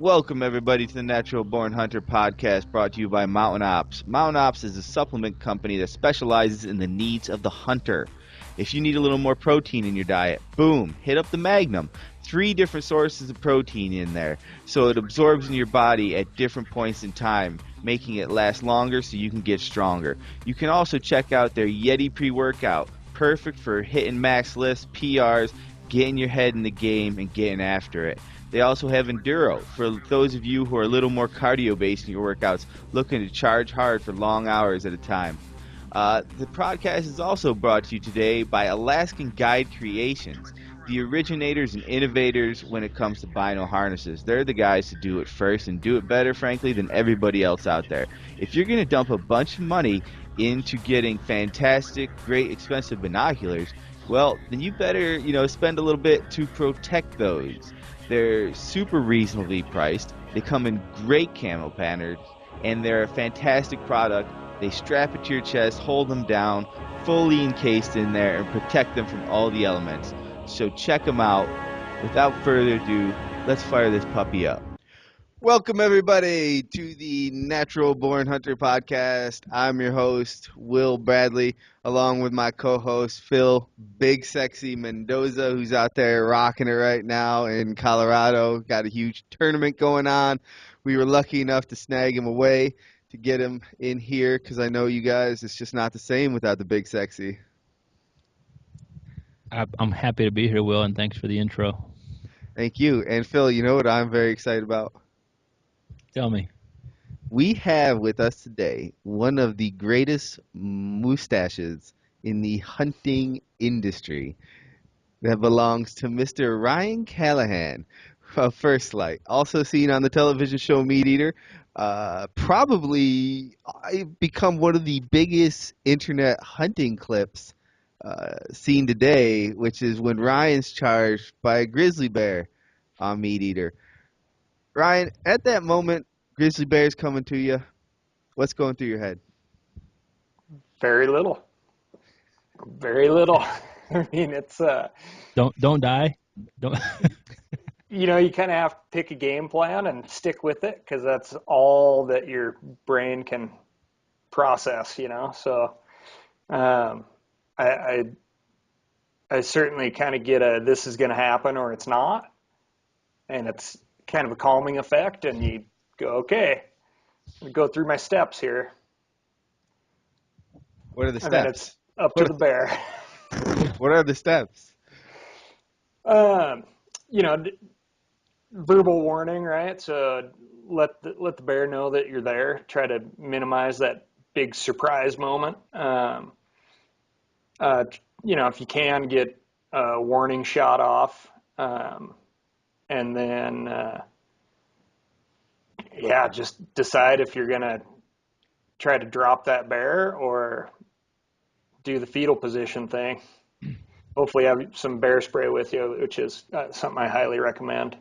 Welcome, everybody, to the Natural Born Hunter podcast brought to you by Mountain Ops. Mountain Ops is a supplement company that specializes in the needs of the hunter. If you need a little more protein in your diet, boom, hit up the Magnum. 3 different sources of protein in there, so it absorbs in your body at different points in time, making it last longer so you can get stronger. You can also check out their Yeti pre-workout, perfect for hitting max lifts, PRs, getting your head in the game, and getting after it. They also have Enduro for those of you who are a little more cardio-based in your workouts, looking to charge hard for long hours at a time. The podcast is also brought to you today by Alaskan Guide Creations, the originators and innovators when it comes to bino harnesses. They're the guys to do it first and do it better, frankly, than everybody else out there. If you're going to dump a bunch of money into getting fantastic, great, expensive binoculars, well, then you better, spend a little bit to protect those. They're super reasonably priced. They come in great camo patterns, and they're a fantastic product. They strap it to your chest, hold them down, fully encased in there, and protect them from all the elements. So check them out. Without further ado, let's fire this puppy up. Welcome, everybody, to the Natural Born Hunter podcast. I'm your host, Will Bradley, along with my co-host, Phil Big Sexy Mendoza, who's out there rocking it right now in Colorado. Got a huge tournament going on. We were lucky enough to snag him away to get him in here because I know you guys, it's just not the same without the Big Sexy. I'm happy to be here, Will, and thanks for the intro. Thank you. And Phil, you know what I'm very excited about? Tell me. We have with us today one of the greatest mustaches in the hunting industry that belongs to Mr. Ryan Callaghan of First Lite, also seen on the television show Meateater. Probably become one of the biggest internet hunting clips seen today, which is when Ryan's charged by a grizzly bear on Meateater. Ryan, at that moment, grizzly bear's coming to you. What's going through your head? Very little. Very little. I mean, it's Don't die. Don't. you kind of have to pick a game plan and stick with it because that's all that your brain can process. So I certainly kind of get this is going to happen or it's not, and it's kind of a calming effect, and you go, okay, go through my steps here. What are the steps? And then it's up to the bear. What are the steps? Verbal warning, right? So let the bear know that you're there. Try to minimize that big surprise moment. If you can, get a warning shot off, and then just decide if you're gonna try to drop that bear or do the fetal position thing. Hopefully have some bear spray with you, which is something I highly recommend.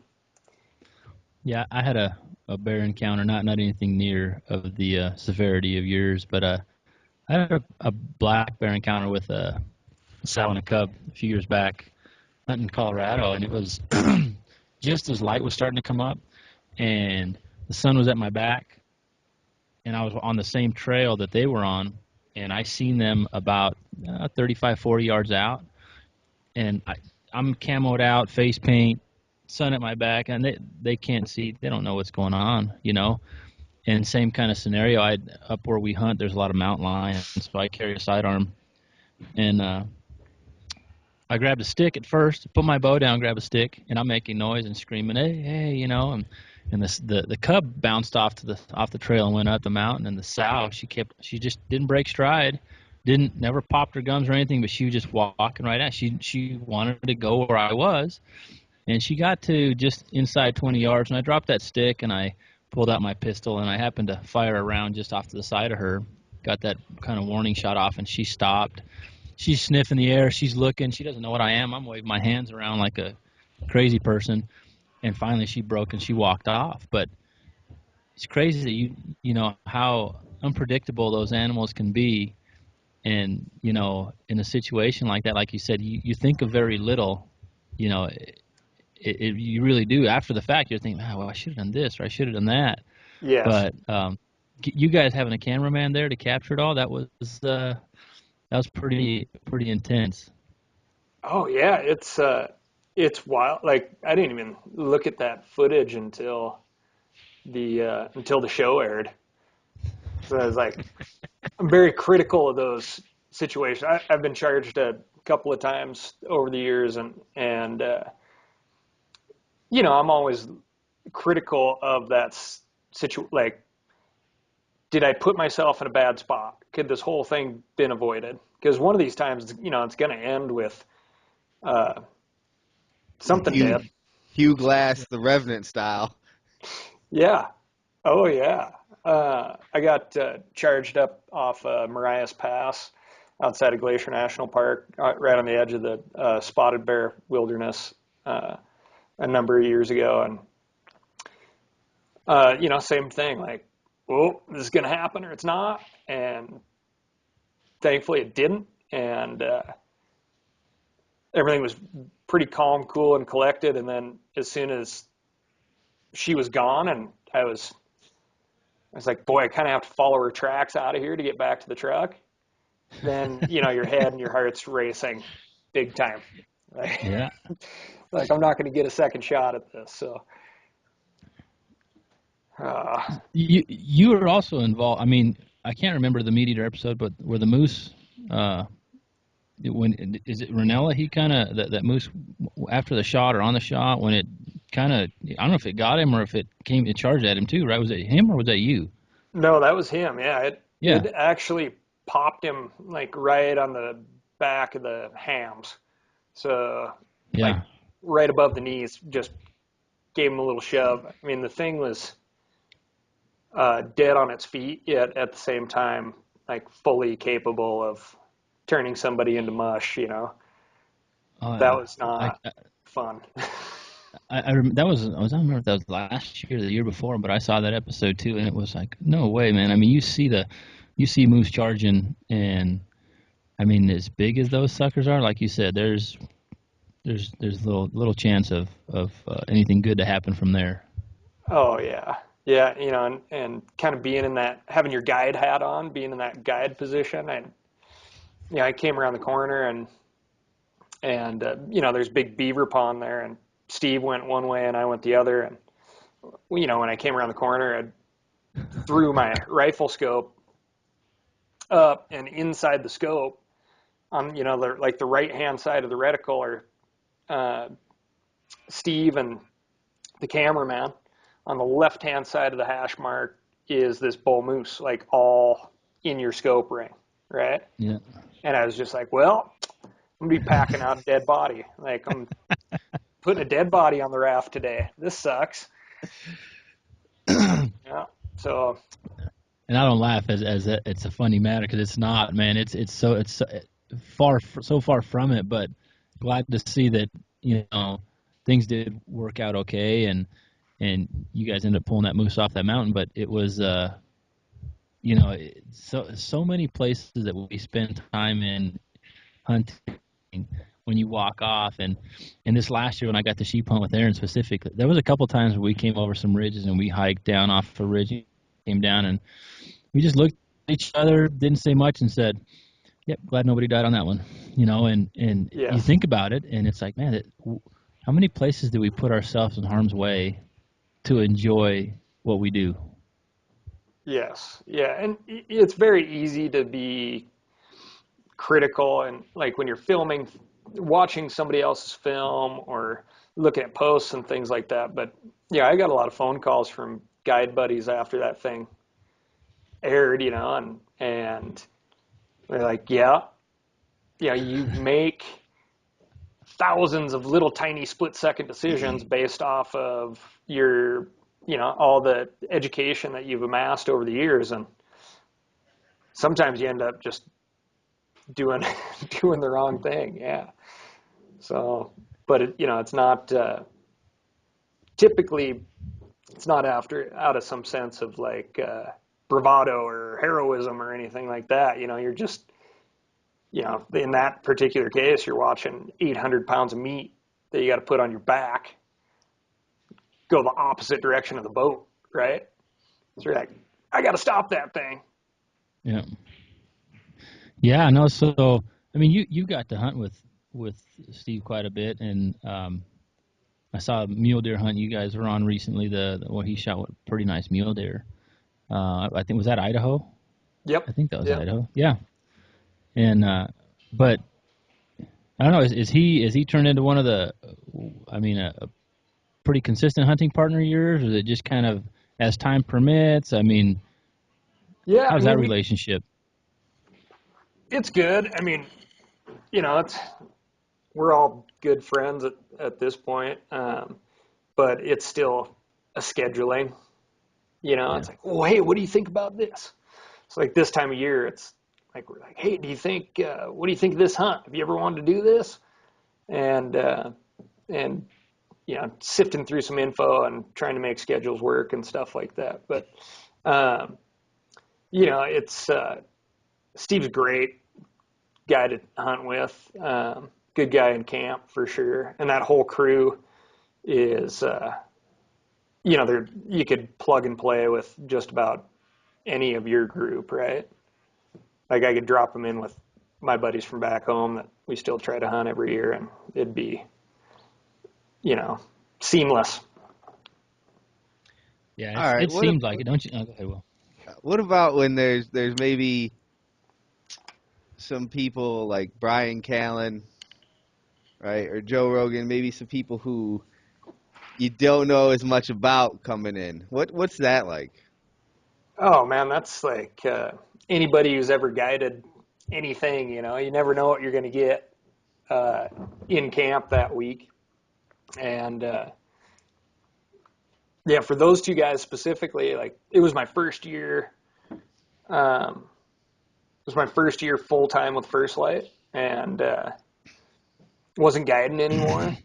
Yeah, I had a bear encounter, not anything near of the severity of yours, but I had a black bear encounter with a sow and a cub a few years back, hunting in Colorado, and it was just as light was starting to come up, and the sun was at my back, and I was on the same trail that they were on, and I seen them about 35, 40 yards out, and I'm camoed out, face paint, sun at my back, and they can't see. They don't know what's going on, And same kind of scenario. Up where we hunt, there's a lot of mountain lions, so I carry a sidearm, and I grabbed a stick at first, put my bow down, grab a stick, and I'm making noise and screaming, hey, and the cub bounced off the trail and went up the mountain, and the sow, she just didn't break stride, never popped her gums or anything, but she was just walking right at. She wanted to go where I was, and she got to just inside 20 yards, and I dropped that stick, and I pulled out my pistol, and I happened to fire a round just off to the side of her, got that kind of warning shot off, and she stopped. She's sniffing the air. She's looking. She doesn't know what I am. I'm waving my hands around like a crazy person. And finally she broke and she walked off. But it's crazy that you know how unpredictable those animals can be. And, in a situation like that, like you said, you think of very little, you really do. After the fact, you're thinking, oh, well, I should have done this or I should have done that. Yes. But you guys having a cameraman there to capture it all, that was pretty intense. Oh yeah, it's wild. Like I didn't even look at that footage until the show aired. So I was like, I'm very critical of those situations. I've been charged a couple of times over the years, and I'm always critical of that situation. Like, did I put myself in a bad spot? Could this whole thing been avoided? Because one of these times, it's going to end with something dead. Hugh Glass, the Revenant style. Yeah. Oh yeah. I got charged up off Marias Pass outside of Glacier National Park, right on the edge of the spotted bear wilderness a number of years ago. And, same thing, like, oh, this is going to happen or it's not. And thankfully it didn't. And everything was pretty calm, cool, and collected. And then as soon as she was gone and I was like, boy, I kind of have to follow her tracks out of here to get back to the truck. Then, your head and your heart's racing big time. Right? Yeah. Like, I'm not going to get a second shot at this. So, you were also involved. I mean, I can't remember the Meateater episode, but where the moose, when is it Rinella? He kind of that moose after the shot or on the shot when it kind of, I don't know if it got him or if it charged at him too, right? Was it him or was that you? No, that was him. Yeah, Yeah. It actually popped him like right on the back of the hams. So, Yeah. like right above the knees, just gave him a little shove. I mean, the thing was dead on its feet, yet at the same time, like fully capable of turning somebody into mush. That was not fun. I that was, I don't remember if that was last year or the year before, but I saw that episode too, and it was like, no way, man. I mean, you see moose charging, and I mean, as big as those suckers are, like you said, there's little chance of anything good to happen from there. Oh yeah, yeah. And kind of being in that, having your guide hat on, being in that guide position, and I came around the corner and there's big beaver pond there, and Steve went one way and I went the other, and when I came around the corner, I threw my rifle scope up, and inside the scope, on the right hand side of the reticle are Steve and the cameraman. On the left hand side of the hash mark is this bull moose, like all in your scope ring, right? Yeah. And I was just like, well, I'm gonna be packing out a dead body. Like, I'm putting a dead body on the raft today. This sucks. Yeah. So. And I don't laugh as it's a funny matter, because it's not, man. It's so far from it, but glad to see that things did work out okay, and you guys ended up pulling that moose off that mountain. But it was so many places that we spend time in hunting when you walk off, and this last year when I got the sheep hunt with Aaron specifically, there was a couple times where we came over some ridges and we hiked down off a ridge, came down, and we just looked at each other, didn't say much, and said, yep, glad nobody died on that one. And Yes. You think about it, and it's like, man, how many places do we put ourselves in harm's way to enjoy what we do? Yes. Yeah. And it's very easy to be critical, and like when you're filming, watching somebody else's film or looking at posts and things like that. But yeah, I got a lot of phone calls from guide buddies after that thing aired, and they're like, yeah, you make thousands of little tiny split-second decisions based off of your, all the education that you've amassed over the years, and sometimes you end up just doing the wrong thing. Yeah. So, but it's not typically, it's not out of some sense of like bravado or heroism or anything like that. You're just, in that particular case, you're watching 800 pounds of meat that you got to put on your back, go the opposite direction of the boat, right? So you're like, I got to stop that thing. Yeah. Yeah, no, so, I mean, you got to hunt with Steve quite a bit, and I saw a mule deer hunt you guys were on recently, he shot a pretty nice mule deer. I think, was that Idaho? Yep. I think that was Yep. Idaho. Yeah. And, but I don't know, is he turned into one of a pretty consistent hunting partner of yours, or is it just kind of as time permits? I mean, Yeah. how's that relationship? It's good. I mean, we're all good friends at this point. But it's still a scheduling, Yeah. it's like, oh, hey, what do you think about this? It's like this time of year, it's like, we're like, hey, what do you think of this hunt? Have you ever wanted to do this? And, sifting through some info and trying to make schedules work and stuff like that. But, it's, Steve's a great guy to hunt with, good guy in camp for sure. And that whole crew is, you could plug and play with just about any of your group, right? Like I could drop them in with my buddies from back home that we still try to hunt every year, and it'd be, seamless. Yeah, All right. it seems like it, don't you? Oh, go ahead, Will. What about when there's maybe some people like Brian Callen, right, or Joe Rogan, maybe some people who you don't know as much about coming in. What's that like? Oh man, that's like anybody who's ever guided anything. You never know what you're going to get in camp that week, and yeah, for those two guys specifically, like it was my first year. It was my first year full time with First Light, and wasn't guiding anymore.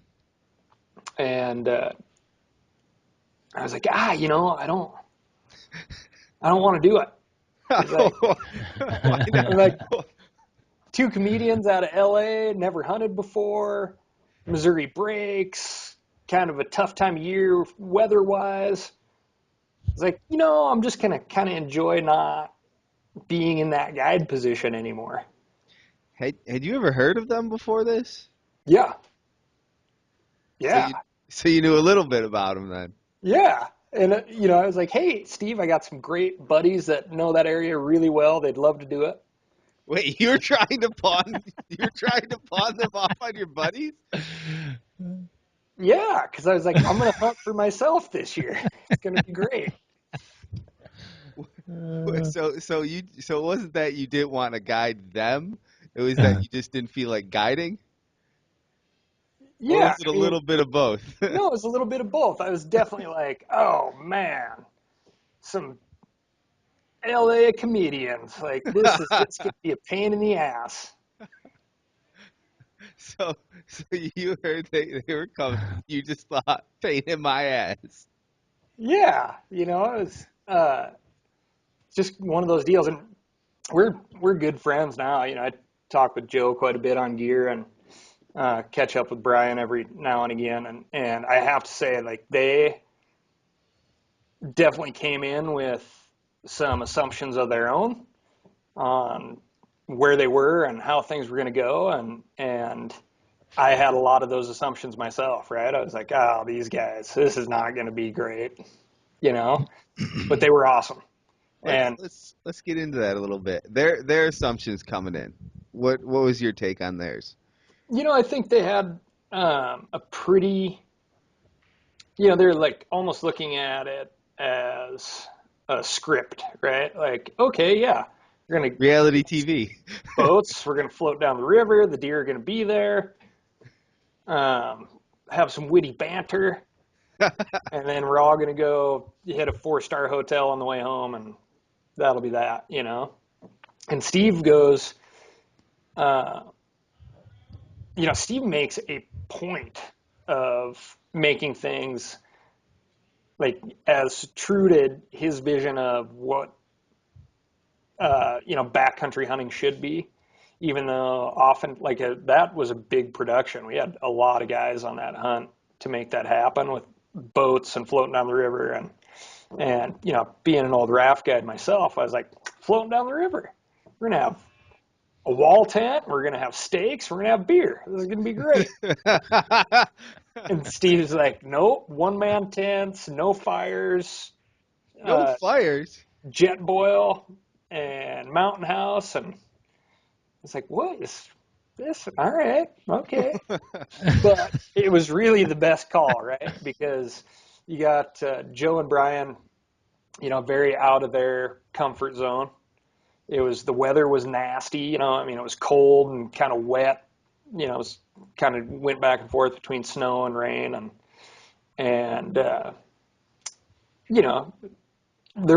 And I was like, I don't want to do it. Why not? Like two comedians out of LA, never hunted before, Missouri breaks, kind of a tough time of year weather wise. It's like, I'm just gonna kind of enjoy not being in that guide position anymore. Had you ever heard of them before this? Yeah. So Yeah. you knew a little bit about them then. Yeah. And, I was like, hey, Steve, I got some great buddies that know that area really well. They'd love to do it. Wait, you're trying to pawn them off on your buddies? Yeah, because I was like, I'm going to hunt for myself this year. It's going to be great. So it wasn't that you didn't want to guide them, it was that you just didn't feel like guiding? Or Yeah. was it a little bit of both? No, it was a little bit of both. I was definitely like, oh, man, some LA comedians. Like, this is just going to be a pain in the ass. So you heard they were coming. You just thought, pain in my ass. Yeah. It was just one of those deals. And we're good friends now. I talk with Joe quite a bit on gear and catch up with Brian every now and again. And I have to say, like, they definitely came in with some assumptions of their own on where they were and how things were going to go. And I had a lot of those assumptions myself, right? I was like, oh, these guys, this is not going to be great, but they were awesome. And Let's get into that a little bit. Their assumptions coming in. What was your take on theirs? I think they had a pretty, they're like almost looking at it as a script, right? Like, okay, yeah, we're gonna Reality TV. boats, we're gonna float down the river, the deer are gonna be there, have some witty banter, and then we're all gonna go hit a 4-star hotel on the way home, and that'll be that, And Steve goes, Steve makes a point of making things like as true to his vision of what backcountry hunting should be, even though often that was a big production. We had a lot of guys on that hunt to make that happen with boats and floating down the river. And being an old raft guide myself, I was like, floating down the river. We're going to have a wall tent. We're going to have steaks. We're going to have beer. This is going to be great. And Steve's like, nope, one-man tents, no fires. No fires? Jet boil and mountain house. And it's like, what is this? All right, okay. But it was really the best call, right? Because you got Joe and Brian, very out of their comfort zone. The weather was nasty, it was cold and kind of wet. It was kind of went back and forth between snow and rain, and there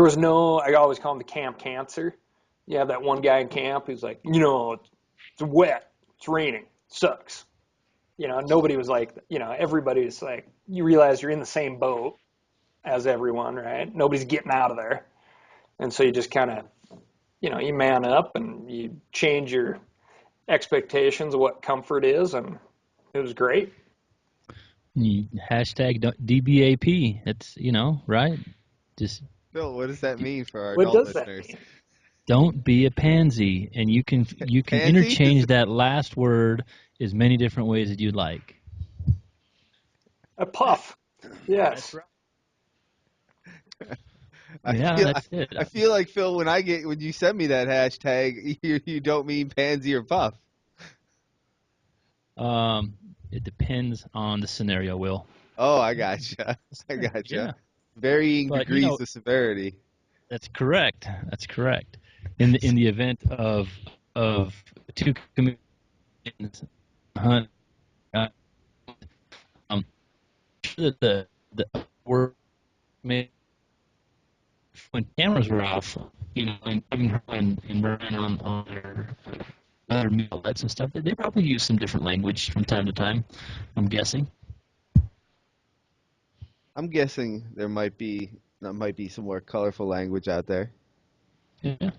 was no, I always call him the camp cancer. You have that one guy in camp who's like, it's wet, it's raining, sucks. Nobody was like, everybody was like, you realize you're in the same boat as everyone, right? Nobody's getting out of there. And so you just kind of, you man up and you change your expectations of what comfort is, and it was great. Hashtag DBAP. It's, right? Just Bill, what does that mean for our What adult does that listeners? mean? don't be a pansy, and you can Pansy? interchange that last word as many different ways as you'd like. A puff. Yes. That's right. That's it. I feel like, Phil, when you send me that hashtag, you don't mean pansy or puff. It depends on the scenario, Will. Oh, I gotcha. Yeah. Varying degrees of severity. That's correct. In the event of two comedians hunt, the word made when cameras were off, and running on their other outlets and stuff, they probably use some different language from time to time, I'm guessing. I'm guessing there might be some more colorful language out there. Yeah.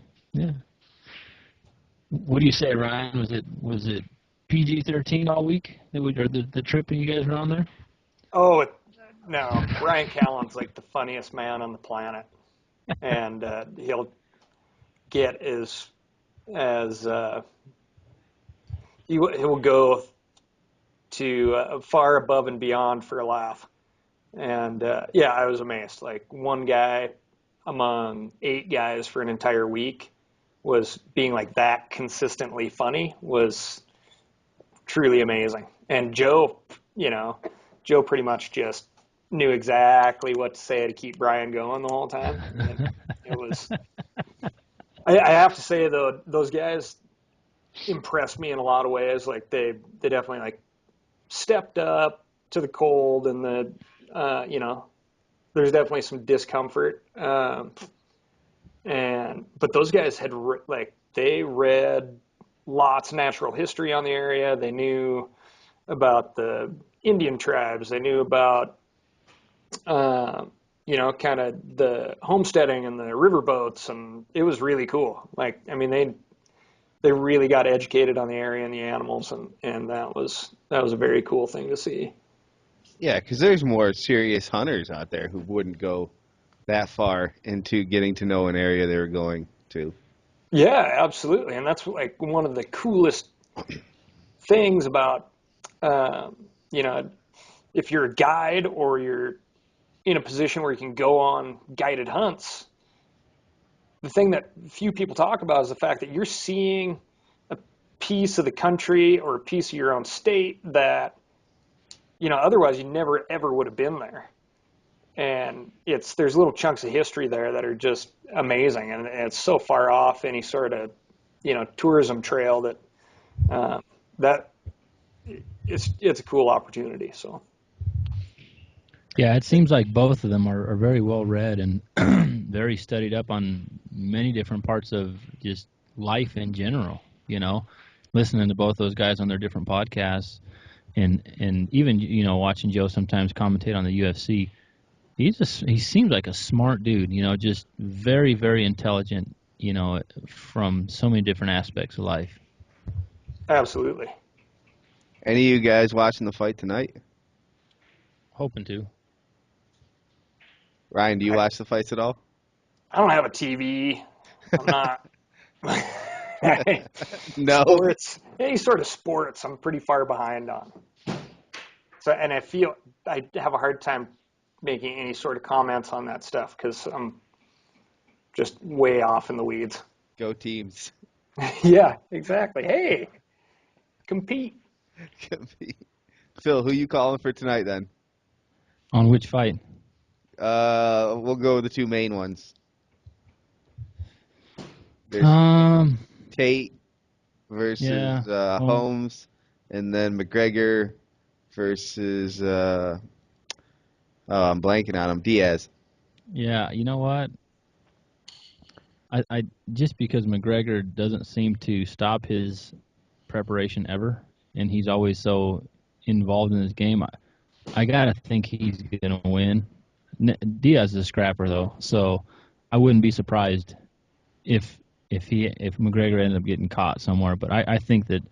What do you say, Ryan? Was it PG-13 all week? Or the trip you guys were on there? Oh, no. Brian Callen's like the funniest man on the planet. And he'll get he will go to far above and beyond for a laugh. And I was amazed. Like, one guy among 8 guys for an entire week was being like that consistently funny was truly amazing. And Joe pretty much just knew exactly what to say to keep Brian going the whole time. And it was, I have to say though, those guys impressed me in a lot of ways. Like they definitely like stepped up to the cold, and there's definitely some discomfort. But those guys had they read lots of natural history on the area. They knew about the Indian tribes. They knew about kind of the homesteading and the riverboats, and it was really cool. Like, I mean, they really got educated on the area and the animals, and that was a very cool thing to see. Yeah, because there's more serious hunters out there who wouldn't go that far into getting to know an area they were going to. Yeah, absolutely, and that's like one of the coolest things about, if you're a guide or you're in a position where you can go on guided hunts, the thing that few people talk about is the fact that you're seeing a piece of the country or a piece of your own state that, otherwise you never ever would have been there. And there's little chunks of history there that are just amazing, and it's so far off any sort of, tourism trail that it's a cool opportunity. So. Yeah, it seems like both of them are very well read and very studied up on many different parts of just life in general. Listening to both those guys on their different podcasts, and even watching Joe sometimes commentate on the UFC. He seems like a smart dude. Just very, very intelligent. From so many different aspects of life. Absolutely. Any of you guys watching the fight tonight? Hoping to. Ryan, do you watch the fights at all? I don't have a TV. I'm not. No. Sports, any sort of sports, I'm pretty far behind on. So, and I feel I have a hard time making any sort of comments on that stuff because I'm just way off in the weeds. Go teams. Yeah, exactly. Hey, compete. Phil, who you calling for tonight then? On which fight? We'll go with the two main ones. There's Tate versus Holmes, and then McGregor versus I'm blanking on him, Diaz. Yeah, you know what? I just because McGregor doesn't seem to stop his preparation ever, and he's always so involved in his game, I gotta think he's gonna win. Diaz is a scrapper though, so I wouldn't be surprised if McGregor ended up getting caught somewhere. But I think that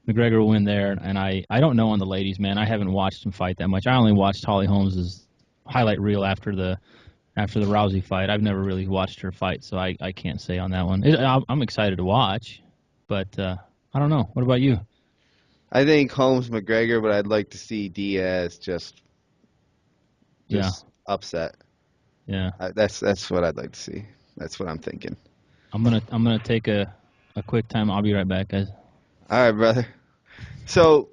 McGregor will win there, and I don't know on the ladies, man. I haven't watched him fight that much. I only watched Holly Holmes' highlight reel after the Rousey fight. I've never really watched her fight, so I can't say on that one. I'm excited to watch, but I don't know. What about you? I think Holmes McGregor, but I'd like to see Diaz just upset. Yeah. That's what I'd like to see. That's what I'm thinking. I'm gonna take a quick time. I'll be right back, guys. All right, brother. So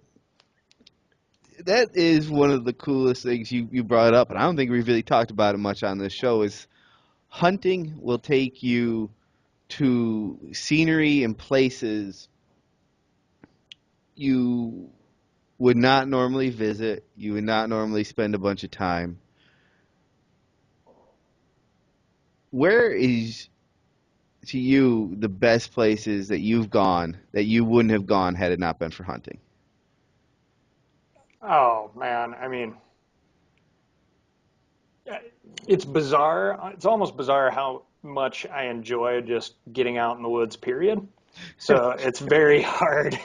that is one of the coolest things you brought up, and I don't think we've really talked about it much on this show, is hunting will take you to scenery and places you would not normally visit, you would not normally spend a bunch of time. Where is, to you, the best places that you've gone that you wouldn't have gone had it not been for hunting? Oh man, I mean, it's bizarre. It's almost bizarre how much I enjoy just getting out in the woods, period. So it's very hard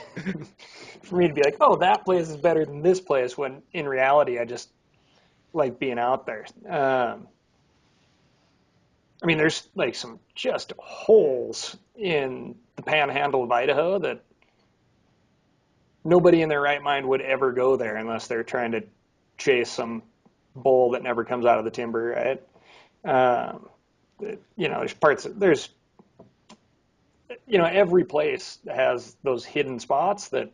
for me to be like, oh, that place is better than this place, when in reality, I just like being out there. I mean, there's like some just holes in the panhandle of Idaho that nobody in their right mind would ever go there unless they're trying to chase some bull that never comes out of the timber, right? There's every place has those hidden spots that,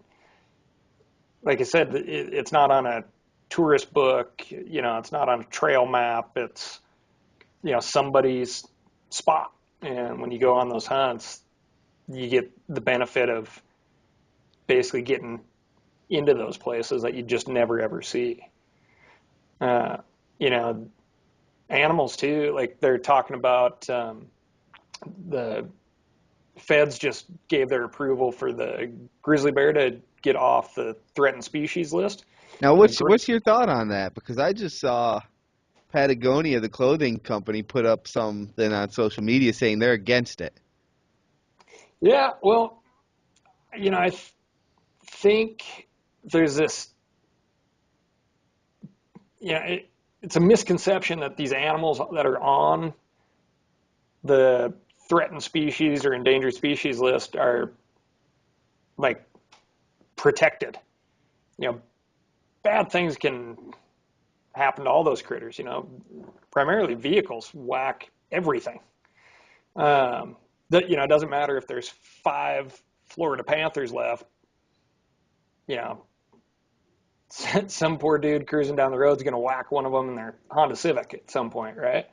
like I said, it's not on a tourist book, it's not on a trail map. It's, somebody's spot. And when you go on those hunts, you get the benefit of basically getting into those places that you just never ever see. Animals too, like they're talking about, the feds just gave their approval for the grizzly bear to get off the threatened species list. Now, what's your thought on that? Because I just saw Patagonia, the clothing company, put up something on social media saying they're against it. Yeah, well, I think there's this, it's a misconception that these animals that are on the threatened species or endangered species list are like protected. Bad things can happen to all those critters. Primarily vehicles whack everything. It doesn't matter if there's 5 Florida Panthers left. Some poor dude cruising down the road is going to whack one of them in their Honda Civic at some point, right?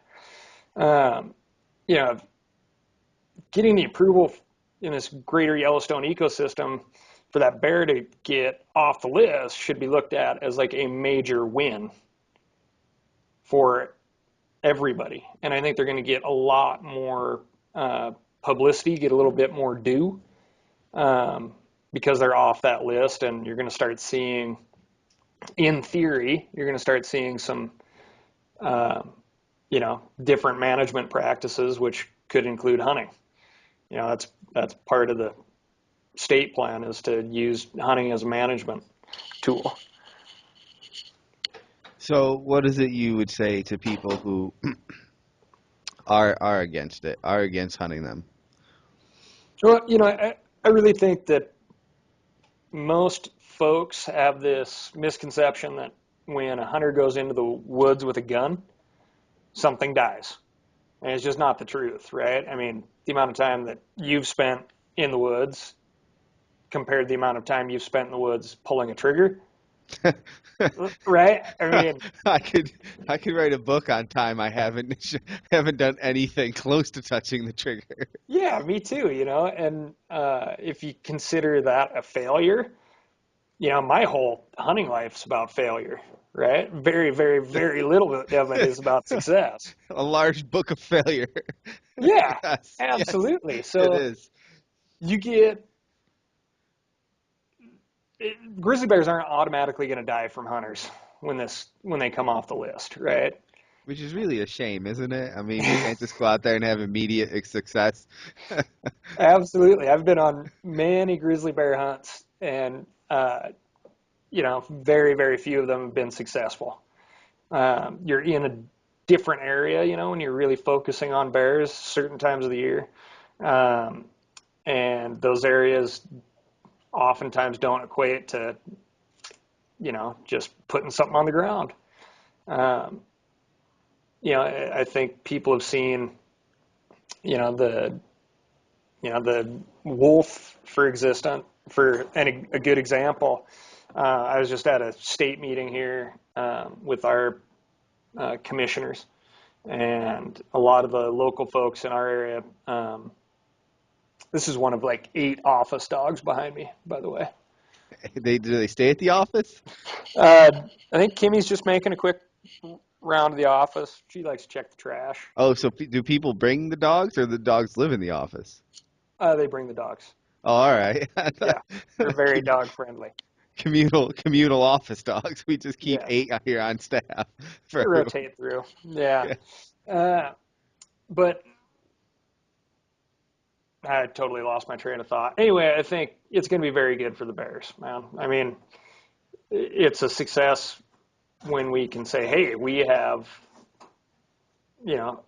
Getting the approval in this greater Yellowstone ecosystem for that bear to get off the list should be looked at as like a major win for everybody. And I think they're going to get a lot more publicity, get a little bit more due, because they're off that list. And you're going to start seeing, in theory, some, different management practices, which could include hunting. That's part of the state plan, is to use hunting as a management tool. So what is it you would say to people who are against it, are against hunting them? Well, I really think that most folks have this misconception that when a hunter goes into the woods with a gun, something dies. And it's just not the truth, right? I mean, the amount of time that you've spent in the woods compared to the amount of time you've spent in the woods pulling a trigger, right? I mean, I could write a book on time I haven't done anything close to touching the trigger. yeah, me too, and if you consider that a failure, my whole hunting life's about failure, right? Very, very, very little of it is about success. A large book of failure. Yeah, Yes, absolutely. it So is. you get grizzly bears aren't automatically going to die from hunters when they come off the list, right? Which is really a shame, isn't it? I mean, we can't just go out there and have immediate success. Absolutely. I've been on many grizzly bear hunts, and very, very few of them have been successful. You're in a different area, when you're really focusing on bears certain times of the year. Um, and those areas oftentimes don't equate to, just putting something on the ground. Um, I think people have seen, the, the wolf for a good example. I was just at a state meeting here with our commissioners, and a lot of the local folks in our area. This is one of like 8 office dogs behind me, by the way. Do they stay at the office? I think Kimmy's just making a quick round of the office. She likes to check the trash. Oh, so do people bring the dogs, or the dogs live in the office? They bring the dogs. Oh, all right. Yeah, they're very dog friendly. Communal office dogs. We just keep Yeah, 8 here on staff for they everyone. rotate through. Yeah, Yeah. but I totally lost my train of thought. Anyway, I think it's going to be very good for the Bears, man. I mean, it's a success when we can say, hey, we have, you know,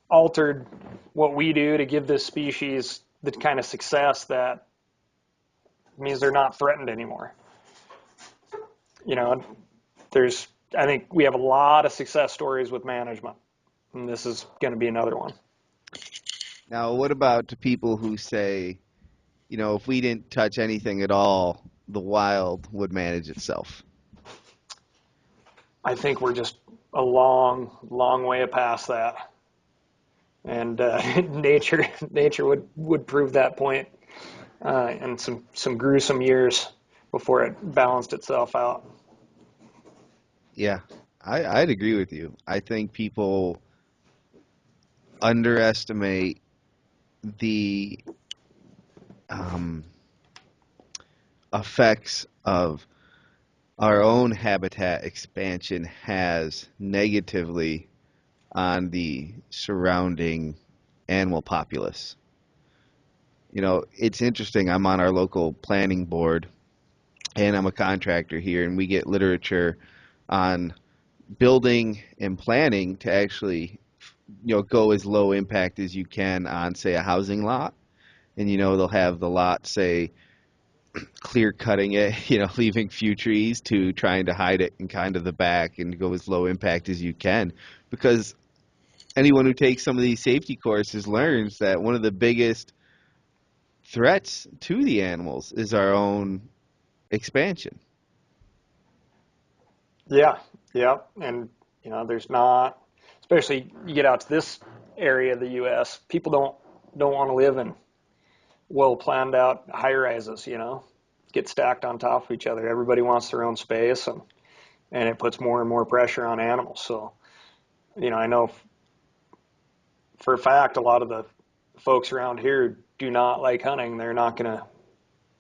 altered what we do to give this species the kind of success that means they're not threatened anymore. I think we have a lot of success stories with management, and this is going to be another one. Now, what about to people who say, if we didn't touch anything at all, the wild would manage itself? I think we're just a long, long way past that, and nature would prove that point in some gruesome years before it balanced itself out. Yeah, I'd agree with you. I think people underestimate the um, effects of our own habitat expansion has negatively on the surrounding animal populace. It's interesting. I'm on our local planning board, and I'm a contractor here, and we get literature on building and planning to actually, go as low impact as you can on, say, a housing lot. And, they'll have the lot, say, clear cutting it, leaving few trees to trying to hide it in kind of the back and go as low impact as you can. Because anyone who takes some of these safety courses learns that one of the biggest threats to the animals is our own expansion. Yeah, yeah, and there's not, especially you get out to this area of the U.S. People don't want to live in well planned out high rises. Get stacked on top of each other. Everybody wants their own space, and it puts more and more pressure on animals. So, I know for a fact a lot of the folks around here do not like hunting. They're not going to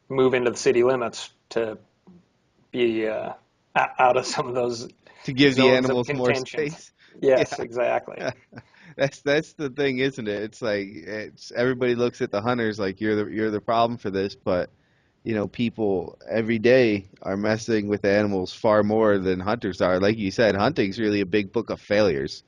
move into the city limits to be out of some of those To give the zones of animals more contention. space. Yes, Yeah. exactly. That's the thing, isn't it? It's like everybody looks at the hunters like you're the problem for this, but people every day are messing with animals far more than hunters are. Like you said, hunting's really a big book of failures.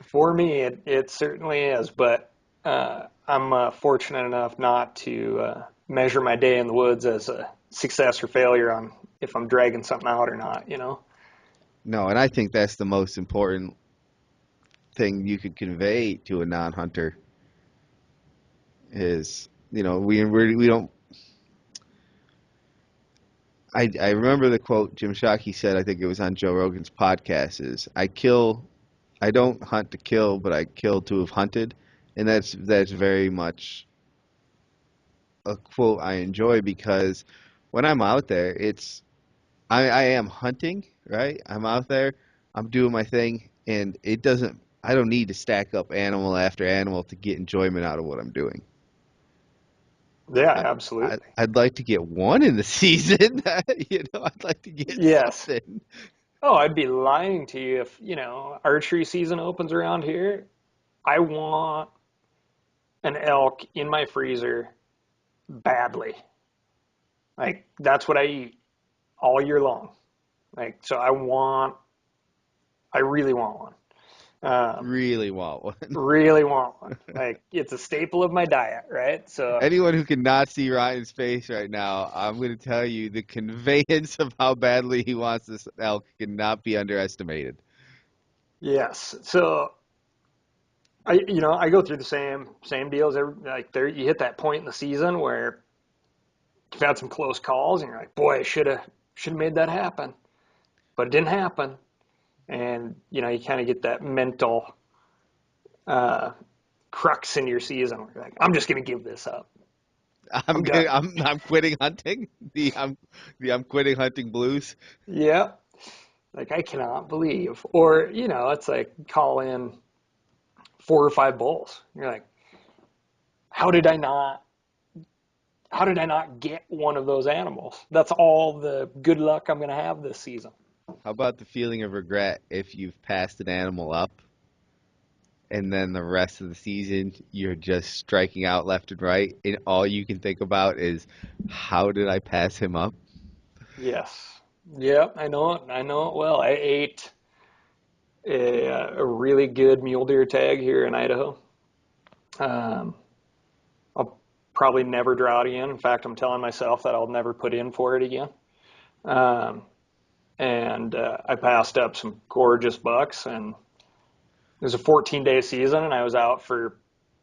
For me, it certainly is, but I'm fortunate enough not to measure my day in the woods as a success or failure on if I'm dragging something out or not. No, and I think that's the most important thing you could convey to a non-hunter is, we don't. I remember the quote Jim Shockey said. I think it was on Joe Rogan's podcast. Is I don't hunt to kill, but I kill to have hunted, and that's very much a quote I enjoy because when I'm out there, I am hunting, right? I'm out there, I'm doing my thing, and I don't need to stack up animal after animal to get enjoyment out of what I'm doing. Yeah, I, absolutely. I'd like to get one in the season, I'd like to get Yes. something. Oh, I'd be lying to you if, archery season opens around here. I want an elk in my freezer badly. Like, that's what I eat all year long. Like, so I really want one. Really want one. Really want one. Like, it's a staple of my diet, right? So, Anyone who cannot see Ryan's face right now, I'm going to tell you the conveyance of how badly he wants this elk cannot be underestimated. yes. So, I go through the same deals. Like, you hit that point in the season where you've had some close calls, and you're like, boy, I should have made that happen, but it didn't happen. And you kind of get that mental uh, crux in your season where you're like, I'm just gonna give this up. I'm done. I'm quitting hunting. I'm quitting hunting blues. Yeah. Like, I cannot believe. Or, it's like call in 4 or 5 bulls. You're like, how did I not get one of those animals? That's all the good luck I'm gonna have this season. How about the feeling of regret if you've passed an animal up and then the rest of the season you're just striking out left and right and all you can think about is how did I pass him up? Yes. Yeah, I know it. I know it well. I ate a really good mule deer tag here in Idaho. Um, I'll probably never draw it again. In fact, I'm telling myself that I'll never put in for it again. Um, and I passed up some gorgeous bucks, and it was a 14-day season, and I was out for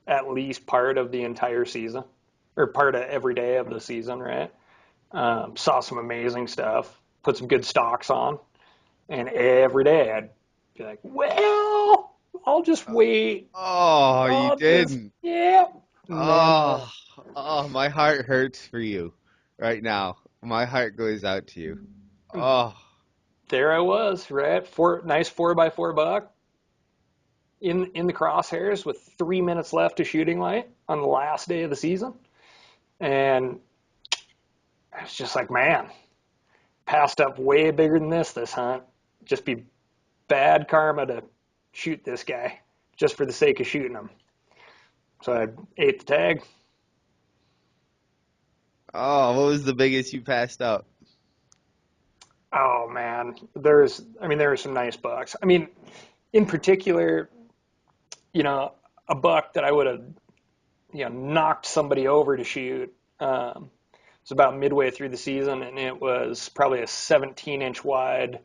at least part of the entire season, or part of every day of the season, right? Saw some amazing stuff, put some good stocks on, and every day I'd be like, well, I'll just wait. Oh, you didn't. Yeah. And then Oh, oh, my heart hurts for you right now. My heart goes out to you. Oh, there I was, right? Nice 4x4 buck in the crosshairs with 3 minutes left of shooting light on the last day of the season. And it's just like, man, passed up way bigger than this hunt. Just be bad karma to shoot this guy just for the sake of shooting him. So I ate the tag. oh, what was the biggest you passed up? Oh man, there are some nice bucks. I mean, in particular, you know, a buck that I would have, knocked somebody over to shoot. It was about midway through the season, and it was probably a 17-inch wide,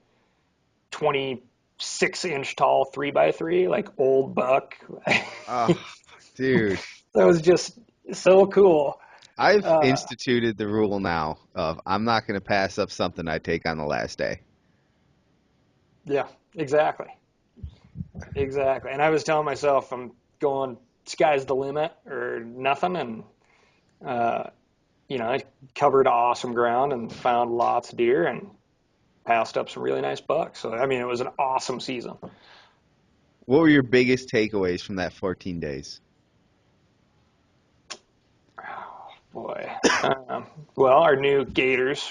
26-inch tall 3x3, like old buck. Oh, dude. That was just so cool. I've Uh, instituted the rule now of I'm not going to pass up something I take on the last day. yeah, exactly, exactly. And I was telling myself I'm going sky's the limit or nothing, and uh, I covered awesome ground and found lots of deer and passed up some really nice bucks. So I mean, it was an awesome season. What were your biggest takeaways from that 14 days? Boy, well, our new gators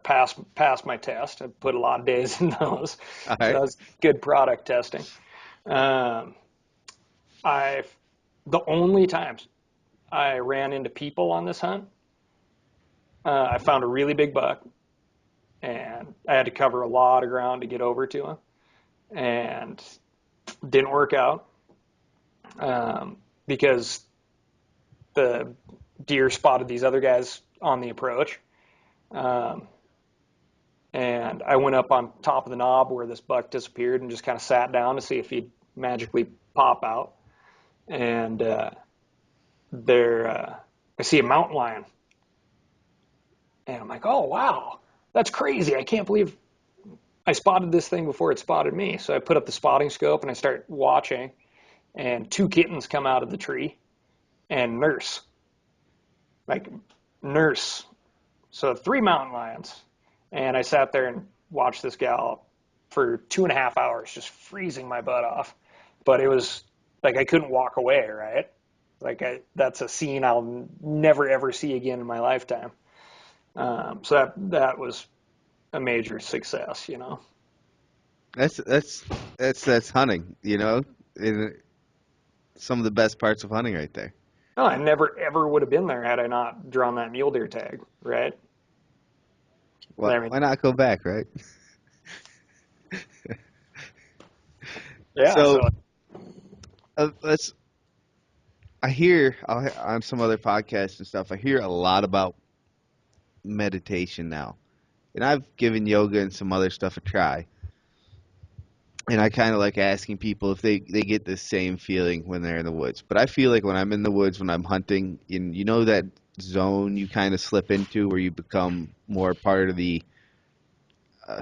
passed my test. I put a lot of days in those, All so that right. was good product testing. Um, I the only times I ran into people on this hunt. I found a really big buck, and I had to cover a lot of ground to get over to him, and didn't work out because the deer spotted these other guys on the approach. And I went up on top of the knob where this buck disappeared and just kind of sat down to see if he'd magically pop out. And I see a mountain lion. And I'm like, oh, wow, that's crazy. I can't believe I spotted this thing before it spotted me. So I put up the spotting scope and I start watching. And 2 kittens come out of the tree and nurse. So 3 mountain lions. And I sat there and watched this gal for 2.5 hours, just freezing my butt off. But it was like I couldn't walk away, right? That's a scene I'll never ever see again in my lifetime. So that was a major success, you know. That's hunting, you know. Some of the best parts of hunting, right there. No, I never ever would have been there had I not drawn that mule deer tag, right? Well, why not go back, right? Yeah. So I hear on some other podcasts and stuff, I hear a lot about meditation now. And I've given yoga and some other stuff a try. And I kind of like asking people if they get the same feeling when they're in the woods. But I feel like when I'm in the woods, when I'm hunting, you know that zone you kind of slip into where you become more part of the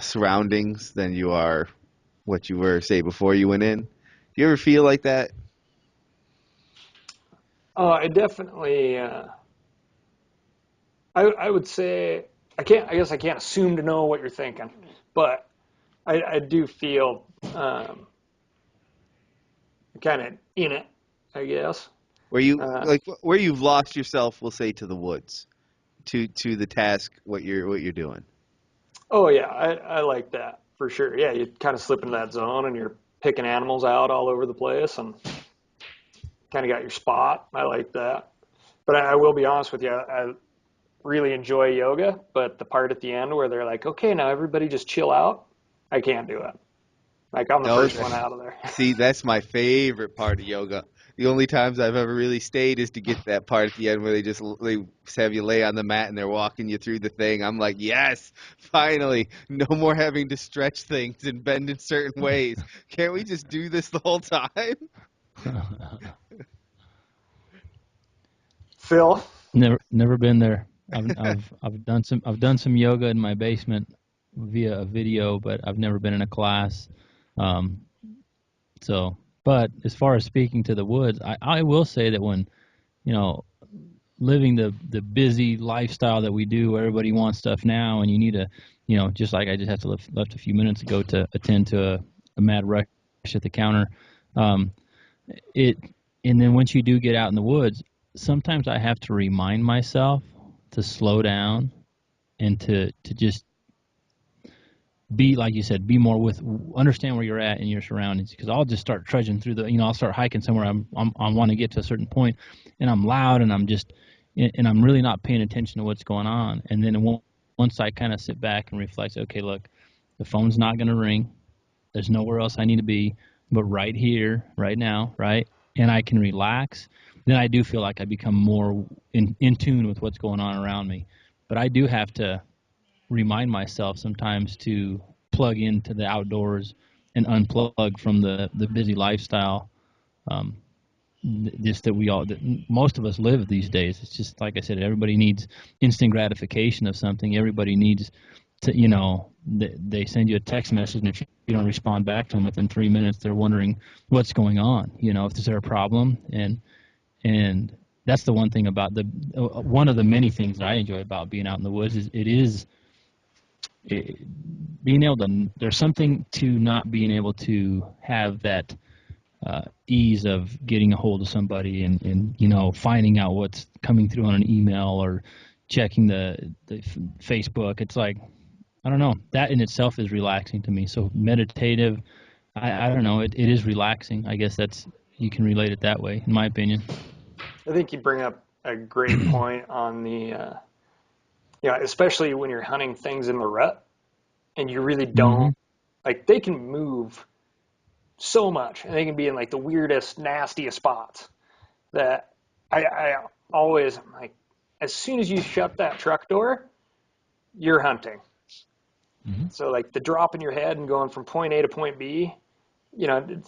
surroundings than you are what you were, say, before you went in. Do you ever feel like that? I definitely. I would say I guess I can't assume to know what you're thinking, but I do feel kind of in it, I guess. Where you've lost yourself, we'll say, to the woods, to the task, what you're doing. Oh yeah, I like that for sure. Yeah, you kind of slip into that zone and you're picking animals out all over the place and kind of got your spot. I like that. But I will be honest with you, I really enjoy yoga, but the part at the end where they're like, okay, now everybody just chill out, I can't do it. Like I'm the first one out of there. See, that's my favorite part of yoga. The only times I've ever really stayed is to get to that part at the end where they have you lay on the mat and they're walking you through the thing. I'm like, yes, finally, no more having to stretch things and bend in certain ways. Can't we just do this the whole time? Phil? Never been there. I've done some yoga in my basement via a video, but I've never been in a class. But as far as speaking to the woods, I will say that when, you know, living the busy lifestyle that we do, where everybody wants stuff now, and you need to, you know, just like I just left a few minutes ago to attend to a mad rush at the counter. And then once you do get out in the woods, sometimes I have to remind myself to slow down and to just be, like you said, be more understand where you're at in your surroundings. Because I'll just start trudging through I'll start hiking somewhere. I want to get to a certain point, and I'm loud, and I'm really not paying attention to what's going on. And then once I kind of sit back and reflect, okay, look, the phone's not going to ring. There's nowhere else I need to be, but right here, right now, right, and I can relax. Then I do feel like I become more in tune with what's going on around me. But I do have to remind myself sometimes to plug into the outdoors and unplug from the busy lifestyle just that most of us live these days. It's just like I said, everybody needs instant gratification of something. Everybody needs to, you know, they send you a text message, and if you don't respond back to them within 3 minutes, they're wondering what's going on. You know, if there's a problem, and that's the one thing about one of the many things that I enjoy about being out in the woods is being able to, there's something to not being able to have that ease of getting a hold of somebody and you know, finding out what's coming through on an email or checking the Facebook. It's like, I don't know, that in itself is relaxing to me. So meditative, I don't know, it is relaxing. I guess you can relate it that way, in my opinion. I think you bring up a great point on the, especially when you're hunting things in the rut and you really don't, like they can move so much and they can be in like the weirdest, nastiest spots that I always, like, as soon as you shut that truck door, you're hunting. So like the drop in your head and going from point A to point B,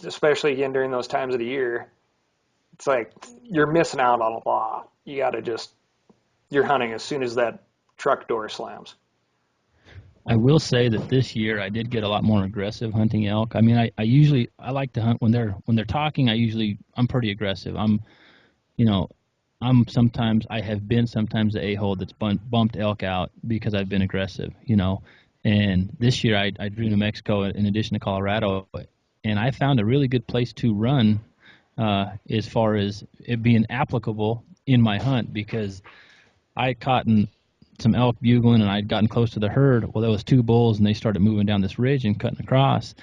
especially again during those times of the year, it's like you're missing out on a lot. You got to you're hunting as soon as that truck door slams. I will say that this year I did get a lot more aggressive hunting elk. I mean, I like to hunt when they're talking. I'm pretty aggressive. I have been sometimes the a-hole that's bumped elk out because I've been aggressive, And this year I drew New Mexico in addition to Colorado, and I found a really good place to run as far as it being applicable in my hunt, because I caught some elk bugling and I'd gotten close to the herd. Well, there was two bulls and they started moving down this ridge and cutting across.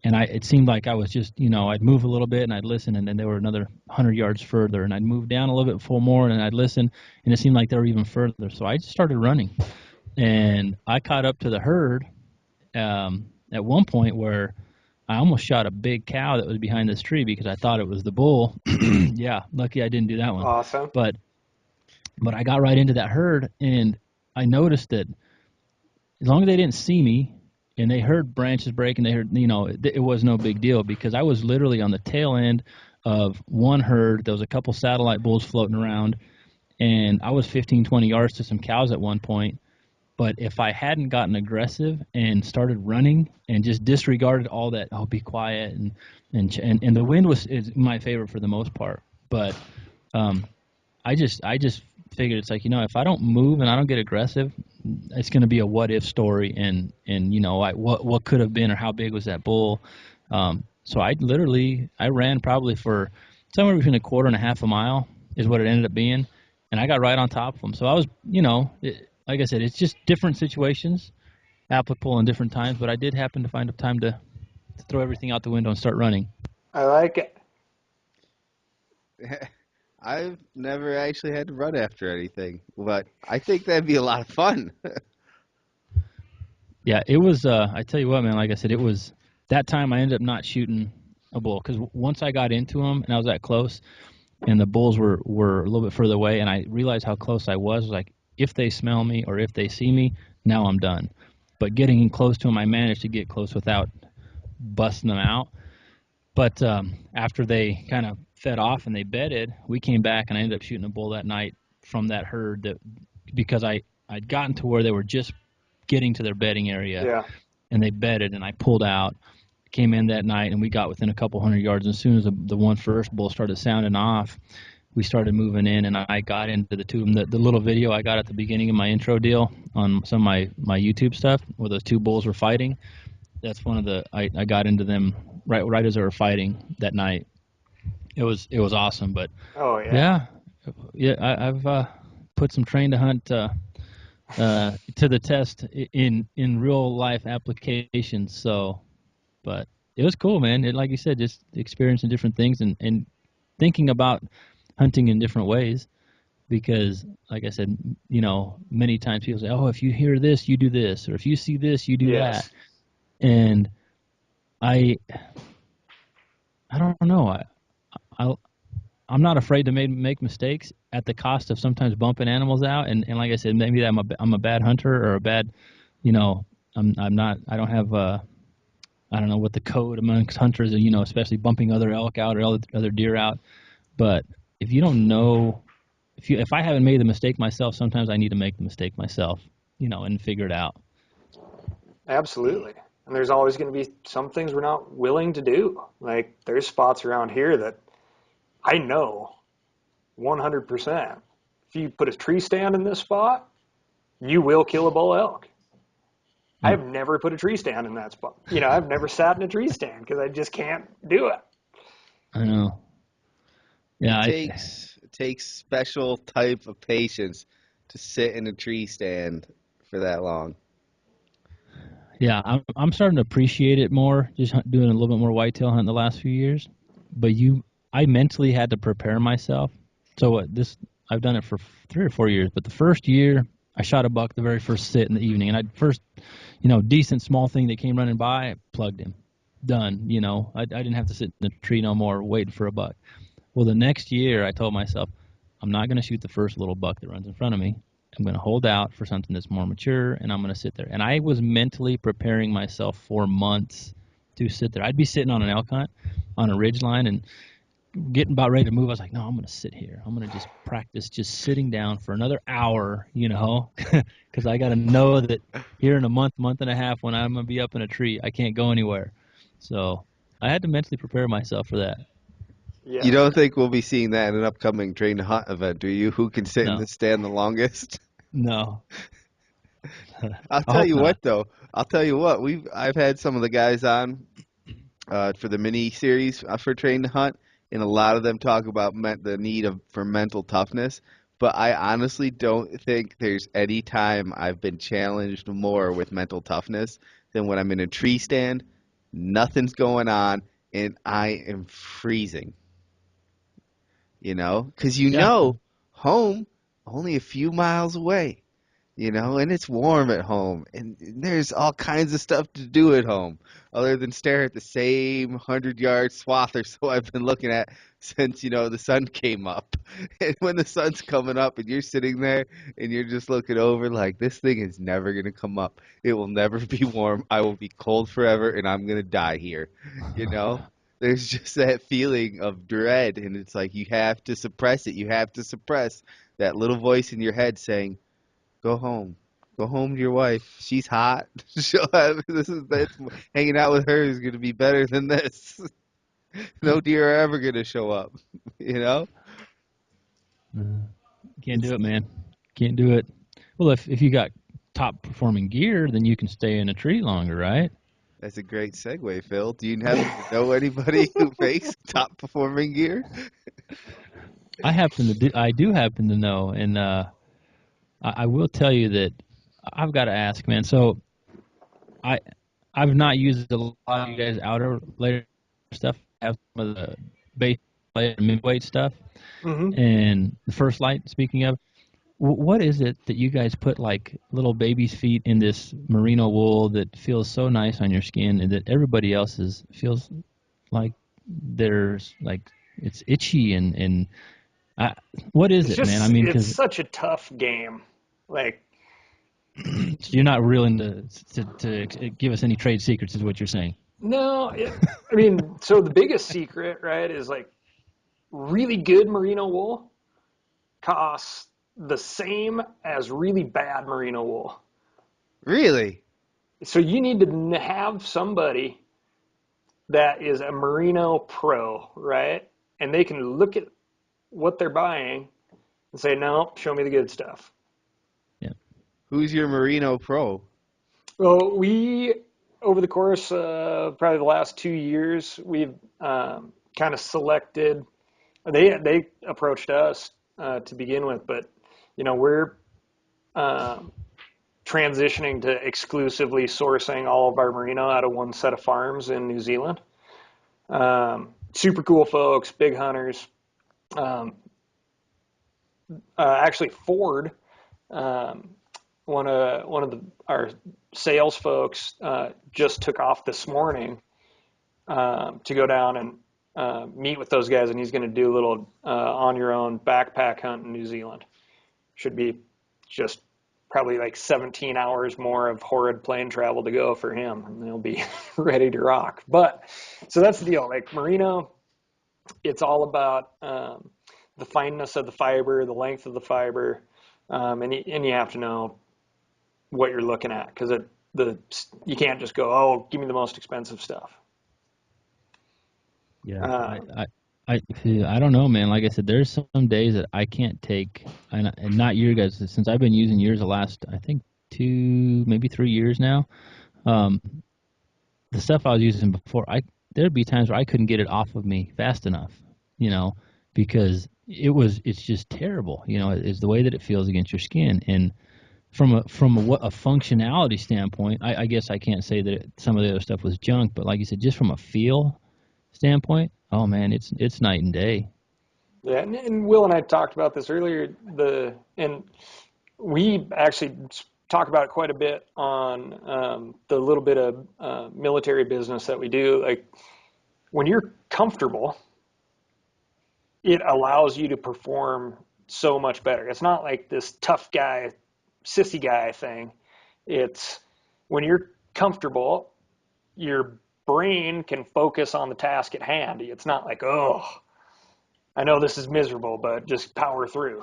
And it seemed like I was just, I'd move a little bit and I'd listen, and then they were another 100 yards further, and I'd move down a little bit for more and I'd listen, and it seemed like they were even further. So I just started running, and I caught up to the herd at one point where I almost shot a big cow that was behind this tree because I thought it was the bull. Yeah, lucky I didn't do that one. Awesome. But I got right into that herd, and I noticed that as long as they didn't see me and they heard branches breaking, they heard, it was no big deal, because I was literally on the tail end of one herd. There was a couple satellite bulls floating around, and I was 15, 20 yards to some cows at one point. But if I hadn't gotten aggressive and started running and just disregarded all that, I'll be quiet, and the wind is my favorite for the most part. But I just figured it's like, if I don't move and I don't get aggressive, it's going to be a what if story, and what could have been, or how big was that bull. So I ran probably for somewhere between a quarter and a half a mile is what it ended up being, and I got right on top of them. So I was, like I said, it's just different situations applicable in different times, but I did happen to find a time to throw everything out the window and start running. I like it. I've never actually had to run after anything, but I think that'd be a lot of fun. Yeah, it was, I tell you what, man, like I said, it was, that time I ended up not shooting a bull, because once I got into them and I was that close and the bulls were a little bit further away and I realized how close I was, like, if they smell me or if they see me, now I'm done. But getting in close to them, I managed to get close without busting them out. But after they kind of fed off and they bedded, we came back and I ended up shooting a bull that night from that herd, because I'd gotten to where they were just getting to their bedding area. Yeah. And they bedded, and I pulled out, came in that night, and we got within a couple hundred yards. And as soon as the one first bull started sounding off, we started moving in, and I got into the two of them. The little video I got at the beginning of my intro deal on some of my YouTube stuff where those two bulls were fighting, that's one of the, I got into them right as they were fighting that night. It was awesome. But oh yeah, I've put some train to hunt to the test in real life applications. So, but it was cool, man. Like you said, just experiencing different things and thinking about hunting in different ways, because like I said, many times people say, oh, if you hear this, you do this, or if you see this, you do that. And I don't know. I'm not afraid to make mistakes at the cost of sometimes bumping animals out. And like I said, maybe I'm a bad hunter or a bad, I'm not, I don't have, I don't know what the code amongst hunters, especially bumping other elk out or other deer out. But if you don't know, if I haven't made the mistake myself, sometimes I need to make the mistake myself, and figure it out. Absolutely. And there's always going to be some things we're not willing to do. Like there's spots around here that I know 100%. If you put a tree stand in this spot, you will kill a bull elk. I've never put a tree stand in that spot. I've never sat in a tree stand because I just can't do it. I know. Yeah, It takes special type of patience to sit in a tree stand for that long. Yeah, I'm starting to appreciate it more, just doing a little bit more whitetail hunting the last few years. But I mentally had to prepare myself. So I've done it for 3 or 4 years, but the first year I shot a buck the very first sit in the evening, and decent small thing that came running by, I plugged him. Done. I didn't have to sit in the tree no more waiting for a buck. Well, the next year I told myself, I'm not going to shoot the first little buck that runs in front of me. I'm going to hold out for something that's more mature, and I'm going to sit there. And I was mentally preparing myself for months to sit there. I'd be sitting on an elk hunt on a ridge line and getting about ready to move. I was like, no, I'm going to sit here. I'm going to just practice just sitting down for another hour, because I got to know that here in a month and a half when I'm going to be up in a tree, I can't go anywhere. So I had to mentally prepare myself for that. Yeah. You don't think we'll be seeing that in an upcoming train to hunt event, do you? Who can sit in No. the stand the longest? No. I'll tell you what, though. I'll tell you what. I've had some of the guys on for the mini series for train to hunt, and a lot of them talk about the need for mental toughness. But I honestly don't think there's any time I've been challenged more with mental toughness than when I'm in a tree stand, nothing's going on, and I am freezing. Because home only a few miles away, and it's warm at home, and there's all kinds of stuff to do at home other than stare at the same 100-yard swath or so I've been looking at since, the sun came up. And when the sun's coming up and you're sitting there and you're just looking over like, this thing is never going to come up. It will never be warm. I will be cold forever, and I'm going to die here, There's just that feeling of dread, and it's like you have to suppress it. You have to suppress that little voice in your head saying, "Go home, go home to your wife. She's hot. Hanging out with her is going to be better than this. No deer are ever going to show up." Can't do it, man. Can't do it. Well, if you got top performing gear, then you can stay in a tree longer, right? That's a great segue, Phil. Do you happen to know anybody who makes top performing gear? I do happen to know, and I will tell you that I've got to ask, man. So I've not used a lot of you guys' Outerwear stuff. I have some of the base and midweight stuff, and the first Lite. Speaking of, what is it that you guys put like little baby's feet in this merino wool that feels so nice on your skin, and that everybody else's feels like there's like it's itchy and what is it, man? I mean, it's such a tough game. Like, so you're not willing to give us any trade secrets, is what you're saying? No, I mean, so the biggest secret, right, is like really good merino wool costs the same as really bad merino wool. Really? So you need to have somebody that is a merino pro, right? And they can look at what they're buying and say, no, show me the good stuff. Yeah. Who's your merino pro? Well, over the course of probably the last 2 years, we've kind of selected, they approached us to begin with, but we're transitioning to exclusively sourcing all of our merino out of one set of farms in New Zealand. Super cool folks, big hunters. Actually, Ford, one of our sales folks, just took off this morning to go down and meet with those guys, and he's going to do a little on your own backpack hunt in New Zealand. Should be just probably like 17 hours more of horrid plane travel to go for him, and he'll be ready to rock. But so that's the deal. Like merino, it's all about the fineness of the fiber, the length of the fiber, and you have to know what you're looking at, because you can't just go, oh, give me the most expensive stuff. Yeah, I don't know, man. Like I said, there's some days that I can't take, and not your guys. Since I've been using yours the last, I think 2, maybe 3 years now. The stuff I was using before, there'd be times where I couldn't get it off of me fast enough, because it's just terrible. It's the way that it feels against your skin. And from a functionality standpoint, I guess I can't say that some of the other stuff was junk, but like you said, just from a feel standpoint, oh man, it's night and day. Yeah, and Will and I talked about this earlier. And we actually talk about it quite a bit on the little bit of military business that we do. Like when you're comfortable, it allows you to perform so much better. It's not like this tough guy, sissy guy thing. It's when you're comfortable, your brain can focus on the task at hand. It's not like, oh, I know this is miserable, but just power through.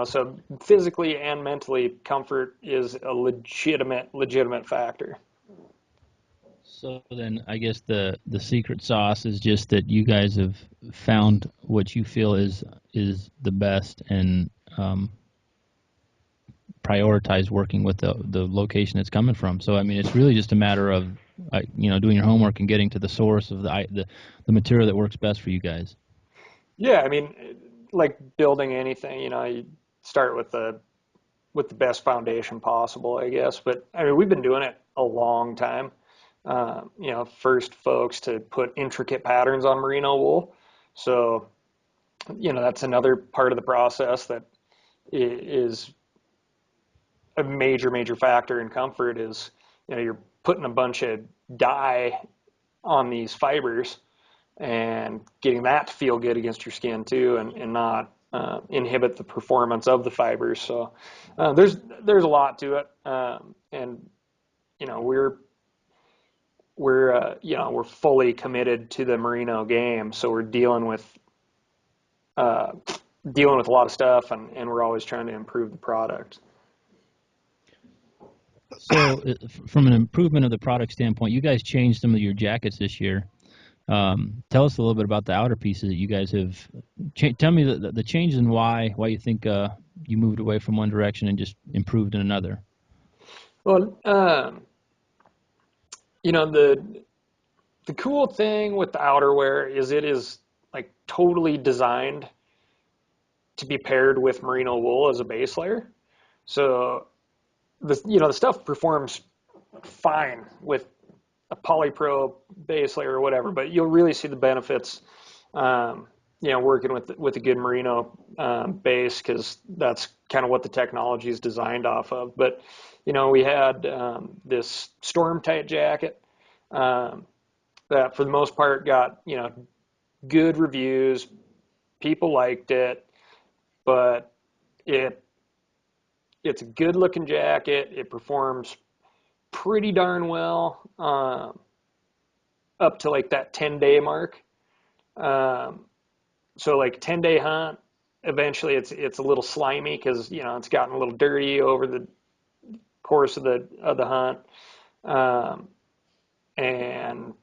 So physically and mentally, comfort is a legitimate factor. So then I guess the secret sauce is just that you guys have found what you feel is the best and prioritize working with the location it's coming from. So I mean, it's really just a matter of doing your homework and getting to the source of the material that works best for you guys. Yeah, I mean, like building anything, you start with the best foundation possible, I guess. But I mean, we've been doing it a long time. First folks to put intricate patterns on merino wool. So, that's another part of the process that is a major factor in comfort is, you're putting a bunch of dye on these fibers and getting that to feel good against your skin too, and not inhibit the performance of the fibers. So there's a lot to it, and we're fully committed to the merino game. So we're dealing with a lot of stuff, and we're always trying to improve the product. So from an improvement of the product standpoint, you guys changed some of your jackets this year. Tell us a little bit about the outer pieces that you guys have. Tell me the change and why you think you moved away from one direction and just improved in another. Well, the cool thing with the outerwear is it is like totally designed to be paired with merino wool as a base layer. So the stuff performs fine with a polypro base layer or whatever, but you'll really see the benefits, working with a good merino base, because that's kind of what the technology is designed off of. But we had this storm tight jacket that for the most part got good reviews. People liked it, but it's a good looking jacket. It performs pretty darn well up to like that 10-day mark. So like 10-day hunt, eventually it's a little slimy because it's gotten a little dirty over the course of the hunt, and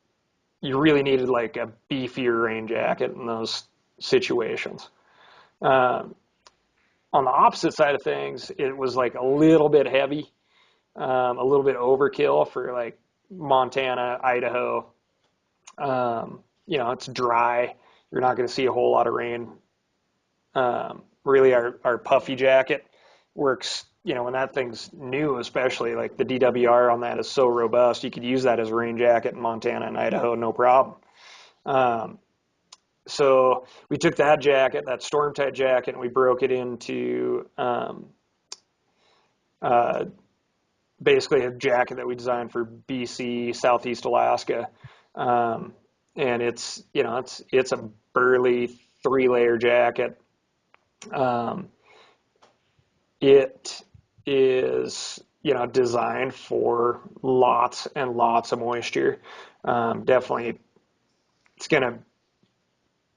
you really needed like a beefier rain jacket in those situations. On the opposite side of things, it was like a little bit heavy, a little bit overkill for like Montana, Idaho. It's dry. You're not going to see a whole lot of rain. Really, our puffy jacket works, when that thing's new, especially like the DWR on that is so robust, you could use that as a rain jacket in Montana and Idaho, no problem. So we took that jacket, that storm tight jacket, and we broke it into basically a jacket that we designed for BC, Southeast Alaska. And it's a burly 3-layer jacket. It is, designed for lots and lots of moisture. Definitely it's going to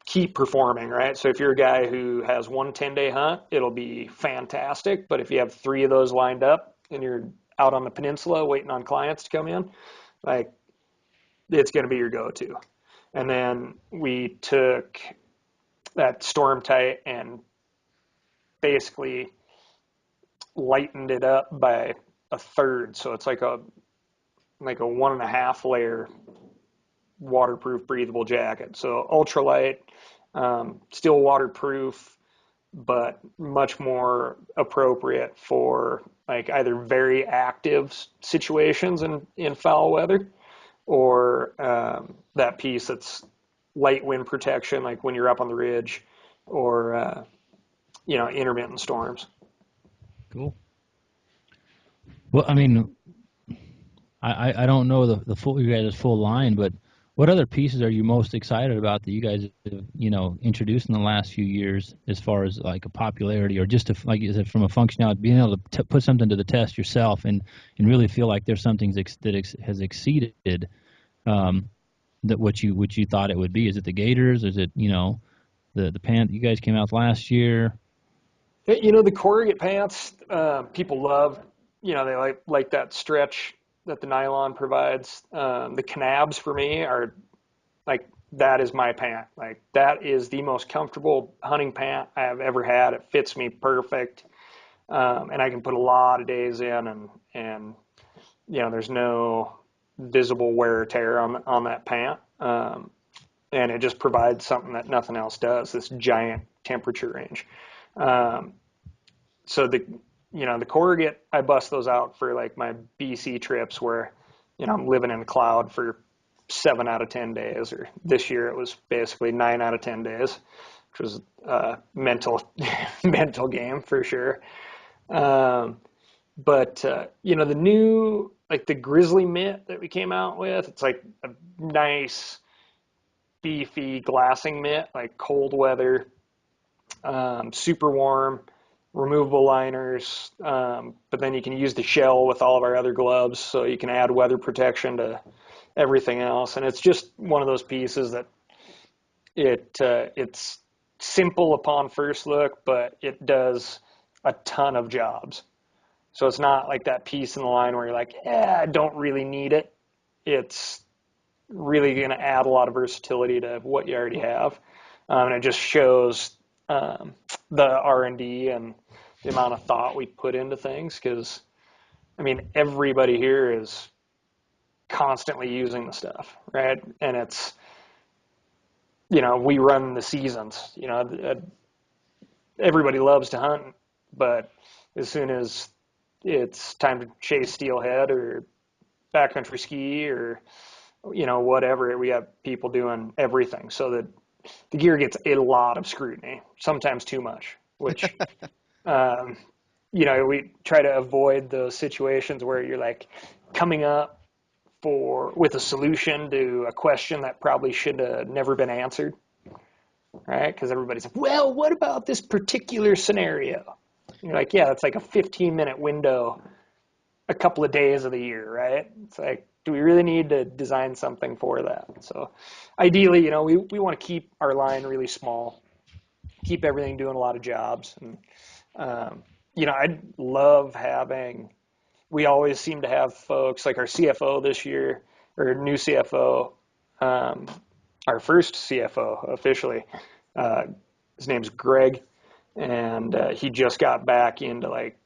keep performing, right? So if you're a guy who has one 10-day hunt, it'll be fantastic. But if you have 3 of those lined up and you're out on the peninsula waiting on clients to come in, like, it's going to be your go-to. And then we took that storm tight and basically lightened it up by a third. So it's like a 1.5 layer waterproof breathable jacket. So ultralight, still waterproof, but much more appropriate for like either very active situations in foul weather, or that piece that's light wind protection, like when you're up on the ridge, or intermittent storms. Cool. Well, I mean, I don't know the full you guys' full line, but what other pieces are you most excited about that you guys have, introduced in the last few years as far as like a popularity or just like you said, from a functionality, being able to put something to the test yourself and really feel like there's something that has exceeded that what you thought it would be? Is it the Gators? Is it the pant you guys came out last year? The corrugate pants, people love. They like that stretch that the nylon provides. The canabs for me are like, that is my pant. Like, that is the most comfortable hunting pant I have ever had. It fits me perfect, and I can put a lot of days in, and there's no visible wear or tear on that pant, and it just provides something that nothing else does. This giant temperature range. So the corrugate, I bust those out for like my BC trips where, I'm living in a cloud for 7 out of 10 days, or this year it was basically 9 out of 10 days, which was a mental game for sure. But the new, like the Grizzly mitt that we came out with, it's like a nice beefy glassing mitt, like cold weather, super warm, removable liners, but then you can use the shell with all of our other gloves, so you can add weather protection to everything else. And it's just one of those pieces that it's simple upon first look, but it does a ton of jobs. So it's not like that piece in the line where you're like, I don't really need it. It's really going to add a lot of versatility to what you already have. And it just shows the R&D and the amount of thought we put into things, because everybody here is constantly using the stuff, right? And it's we run the seasons. Everybody loves to hunt, but as soon as it's time to chase steelhead or backcountry ski or whatever, we have people doing everything, so that the gear gets a lot of scrutiny, sometimes too much, which, we try to avoid those situations where you're like coming up with a solution to a question that probably should have never been answered, right? Because everybody's like, well, what about this particular scenario? And you're like, yeah, that's like a 15-minute window, a couple of days of the year, right? It's like, do we really need to design something for that? So ideally, we want to keep our line really small, keep everything doing a lot of jobs. And, I'd love having, we always seem to have folks like our CFO this year, or new CFO, our first CFO officially, his name's Greg, and he just got back into like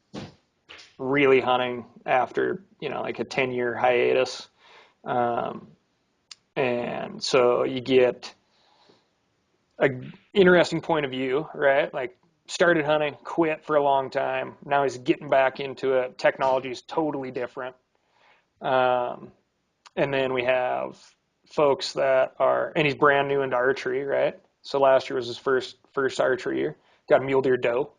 really hunting after, like a 10-year hiatus. And so you get an interesting point of view, right? Like, started hunting, quit for a long time. Now he's getting back into it. Technology is totally different. And then we have folks that are, and he's brand new into archery, right? So last year was his first archery year. Got a mule deer doe.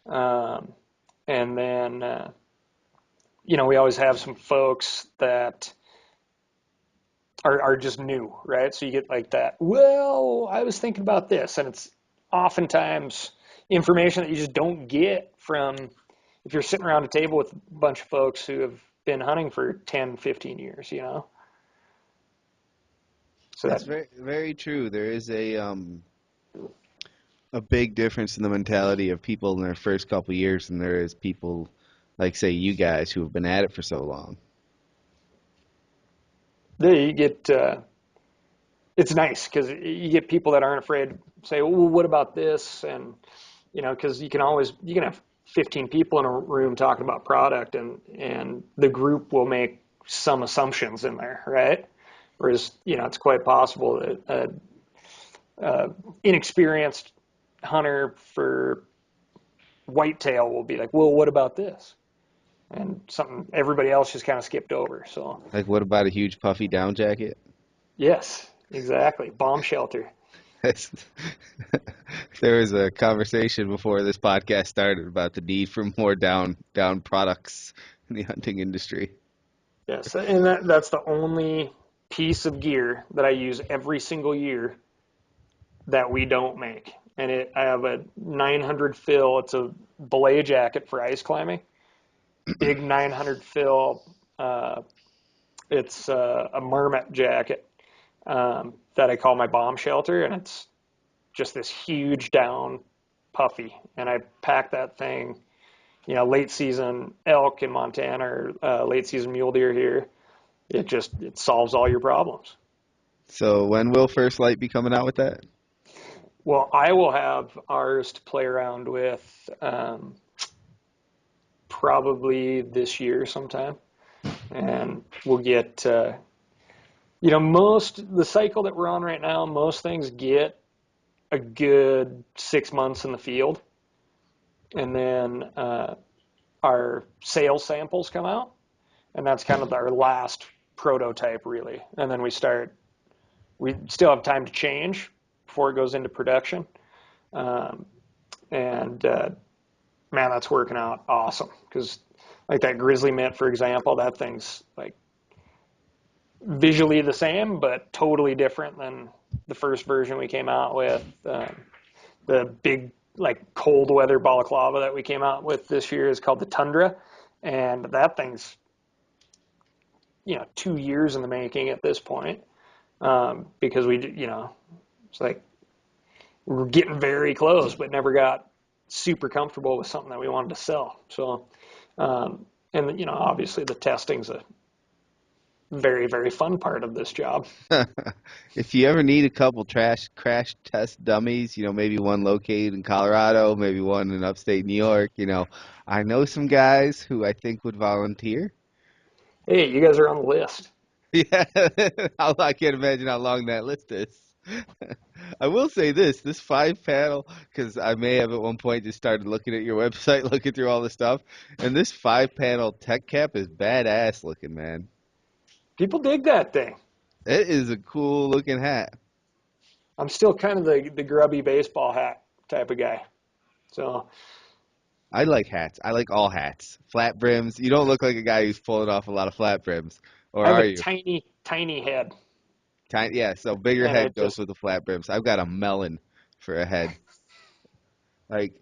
And then, we always have some folks that are just new, right? So you get like that, well, I was thinking about this, and it's oftentimes information that you just don't get from if you're sitting around a table with a bunch of folks who have been hunting for 10, 15 years, So that's very, very true. There is a big difference in the mentality of people in their first couple of years than there is people like, say, you guys who have been at it for so long. You get, it's nice because you get people that aren't afraid to say, well, what about this? And, because you can have 15 people in a room talking about product, and the group will make some assumptions in there, right? Whereas, it's quite possible that inexperienced hunter for whitetail will be like, well, what about this? And something everybody else just kind of skipped over. So, like, what about a huge puffy down jacket? Yes, exactly. Bomb shelter. There was a conversation before this podcast started about the need for more down products in the hunting industry. Yes, and that's the only piece of gear that I use every single year that we don't make. And I have a 900 fill. It's a belay jacket for ice climbing. Big 900 fill. It's a marmot jacket that I call my bomb shelter, and it's just this huge down puffy. And I pack that thing, late season elk in Montana or late season mule deer here. It solves all your problems. So when will First Light be coming out with that? Well, I will have ours to play around with probably this year sometime, and we'll get the cycle that we're on right now. Most things get a good 6 months in the field, and then our sales samples come out, and that's kind of our last prototype, really. And then we still have time to change before it goes into production. And man, that's working out awesome. Because like that Grizzly mitt, for example, that thing's like visually the same, but totally different than the first version we came out with. The big like cold weather balaclava that we came out with this year is called the Tundra. And that thing's 2 years in the making at this point, because it's like we're getting very close, but never got super comfortable with something that we wanted to sell. So, and obviously the testing's a very, very fun part of this job. If you ever need a couple crash test dummies, maybe one located in Colorado, maybe one in upstate New York, I know some guys who I think would volunteer. Hey, you guys are on the list. Yeah, I can't imagine how long that list is. I will say this 5-panel, because I may have at one point just started looking at your website, looking through all the stuff, and this 5-panel tech cap is badass looking, man. People dig that thing. It is a cool looking hat. I'm still kind of the grubby baseball hat type of guy. So I like hats. I like all hats. Flat brims. You don't look like a guy who's pulling off a lot of flat brims. Or I have are a you? tiny, tiny head. Tiny, yeah, so bigger And head goes with the flat brims. I've got a melon for a head. Like,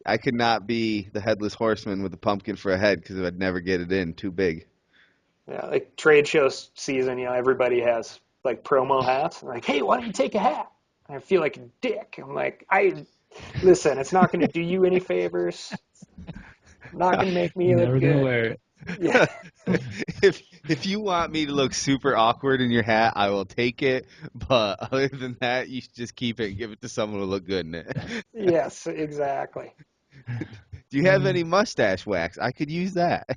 I could not be the headless horseman with a pumpkin for a head because I'd never get it in. Too big. Yeah, like trade show season, everybody has like promo hats. I'm like, hey, why don't you take a hat? And I feel like a dick. I'm like, listen, it's not going to do you any favors. Not going to make me look Never good. gonna wear it. Yeah. If you want me to look super awkward in your hat, I will take it. But other than that, you should just keep it and give it to someone who look good in it. Yes, exactly. Do you have any mustache wax? I could use that.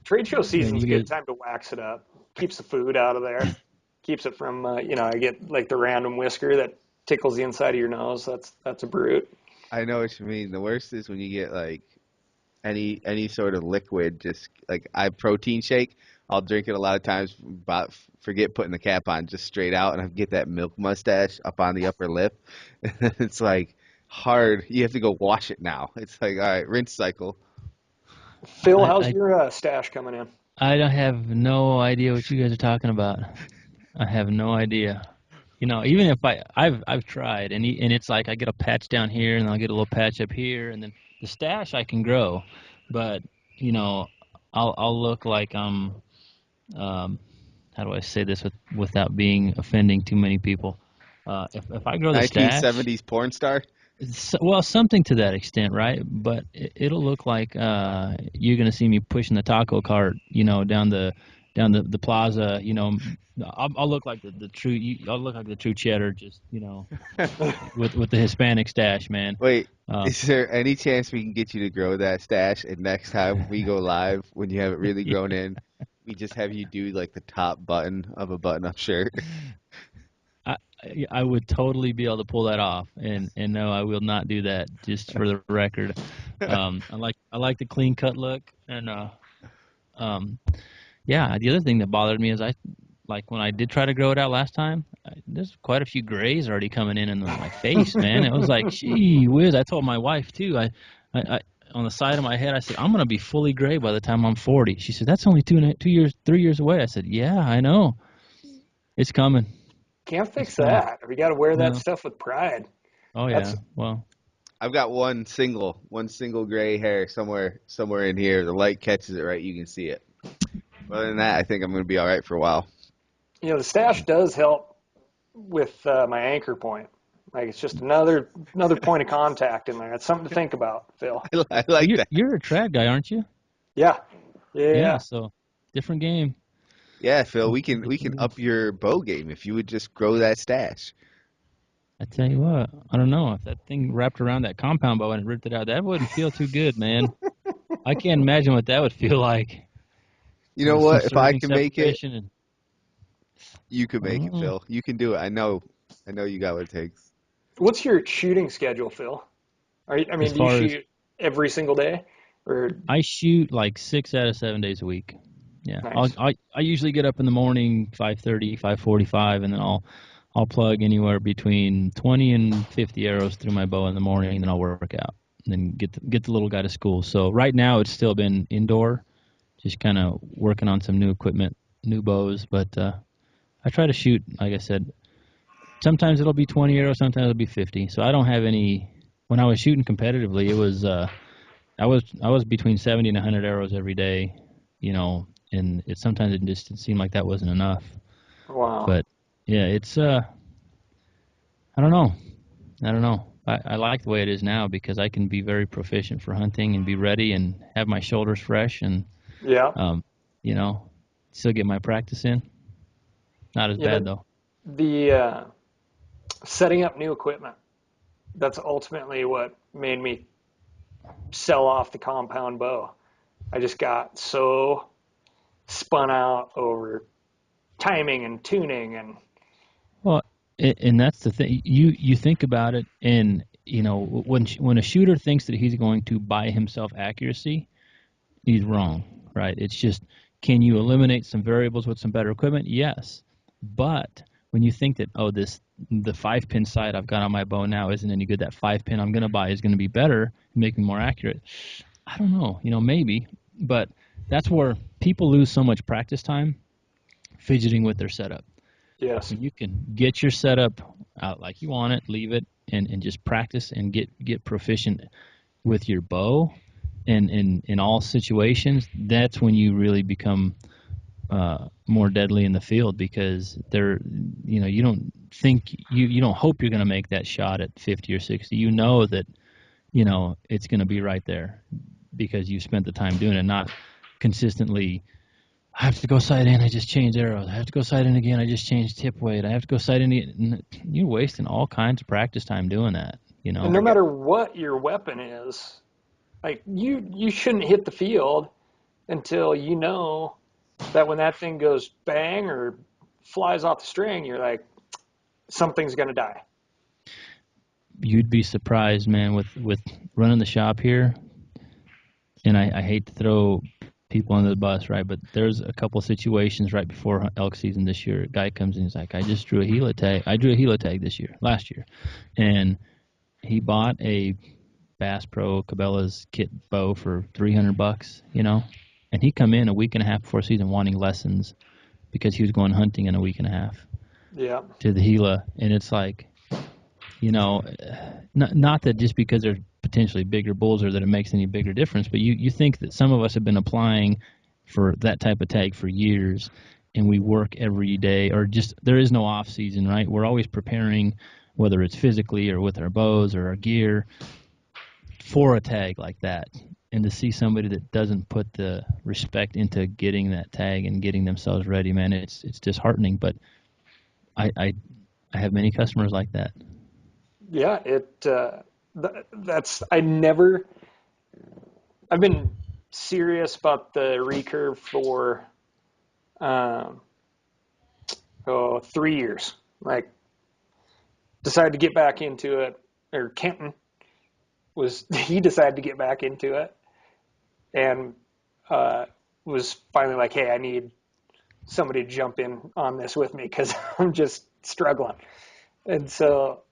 Trade show season's a you good time to wax it up. Keeps the food out of there. Keeps it from, I get like the random whisker that tickles the inside of your nose. That's a brute. I know what you mean. The worst is when you get like any sort of liquid, just like protein shake. I'll drink it a lot of times, but forget putting the cap on, just straight out, and I get that milk mustache up on the upper lip. It's like hard. You have to go wash it now. It's like, all right, rinse cycle. Phil, how's your stash coming in? I don't have no idea what you guys are talking about. I have no idea. Even if I've tried, and it's like I get a patch down here, and I'll get a little patch up here, and then the stash I can grow, but I'll look like I'm how do I say this without being offending too many people? If I grow the stash, 1970s porn star. well, something to that extent, right? But it'll look like you're gonna see me pushing the taco cart, down the plaza. I'll look like the true. I'll look like the true cheddar, just with the Hispanic stash, man. Wait, is there any chance we can get you to grow that stash, and next time we go live, when you have it really grown in, we just have you do like the top button of a button-up shirt? I would totally be able to pull that off, and no, I will not do that. Just for the record, I like the clean cut look, and yeah. The other thing that bothered me is like when I did try to grow it out last time, there's quite a few grays already coming in my face, man. It was like, gee whiz. I told my wife too. I on the side of my head, I said, I'm gonna be fully gray by the time I'm 40. She said, that's only 3 years away. I said, yeah, I know. It's coming. Can't It's fix coming. that. We got to wear that No. stuff with pride. Oh yeah. That's Well, I've got one single gray hair somewhere in here. The light catches it right. You can see it. Other than that, I think I'm going to be all right for a while. the stash does help with my anchor point. Like it's just another point of contact in there. It's something to think about, Phil. I like that. you're a trad guy, aren't you? Yeah. Yeah. So different game. Yeah, Phil, we can up your bow game if you would just grow that stash. I tell you what, I don't know if that thing wrapped around that compound bow and ripped it out. That wouldn't feel too good, man. I can't imagine what that would feel like. You know Some what? If I surging can make it, separation and you can I make don't it, know. Phil. You can do it. I know you got what it takes. What's your shooting schedule, Phil? As Do you far as shoot every single day? Or I shoot like 6 out of 7 days a week. Yeah, nice. I usually get up in the morning 5:30, 5:45, and then I'll plug anywhere between 20 and 50 arrows through my bow in the morning, and then I'll work out, and then get the little guy to school. So right now it's still been indoor, just kind of working on some new equipment, new bows. But I try to shoot, like I said, sometimes it'll be 20 arrows, sometimes it'll be 50. So I don't have any. When I was shooting competitively, it was I was between 70 and 100 arrows every day, and sometimes it just seemed like that wasn't enough. Wow. But yeah, it's I don't know. I don't know. I like the way it is now because I can be very proficient for hunting and be ready and have my shoulders fresh and Yeah. um, you know, still get my practice in. Not as You bad know, though. the setting up new equipment, that's ultimately what made me sell off the compound bow. I just got so spun out over timing and tuning and Well, and that's the thing. You think about it, and when a shooter thinks that he's going to buy himself accuracy, he's wrong, right? It's just, can you eliminate some variables with some better equipment? Yes, but when you think that the 5-pin sight I've got on my bow now isn't any good, that 5-pin I'm going to buy is going to be better and make me more accurate. I don't know, maybe, but that's where people lose so much practice time fidgeting with their setup. yes. When you can get your setup out like you want it, leave it, and just practice and get proficient with your bow, and in all situations, that's when you really become more deadly in the field because you don't think you don't hope you're going to make that shot at 50 or 60. You know that it's going to be right there because you spent the time doing it, not consistently. I have to go sight in. I just changed arrows. I have to go sight in again. I just changed tip weight. I have to go sight in again. You're wasting all kinds of practice time doing that. And no matter what your weapon is, like you shouldn't hit the field until you know that when that thing goes bang or flies off the string, you're like, something's going to die. You'd be surprised, man, with running the shop here. And I hate to throw people under the bus, right? But there's a couple of situations right before elk season this year. A guy comes in, he's like, I just drew a Gila tag. I drew a Gila tag last year. And he bought a Bass Pro Cabela's kit bow for $300, and he come in a week and a half before season wanting lessons because he was going hunting in a week and a half Yeah. to the Gila. And it's like, not that just because they're potentially bigger bulls or that it makes any bigger difference, but you think that some of us have been applying for that type of tag for years, and we work every day, or just there is no off season, right? We're always preparing, whether it's physically or with our bows or our gear, for a tag like that. And to see somebody that doesn't put the respect into getting that tag and getting themselves ready, man, it's disheartening. But I have many customers like that. Yeah. I've been serious about the recurve for, um, 3 years. Like, decided to get back into it, or Kenton he decided to get back into it and was finally like, hey, I need somebody to jump in on this with me because I'm just struggling. And so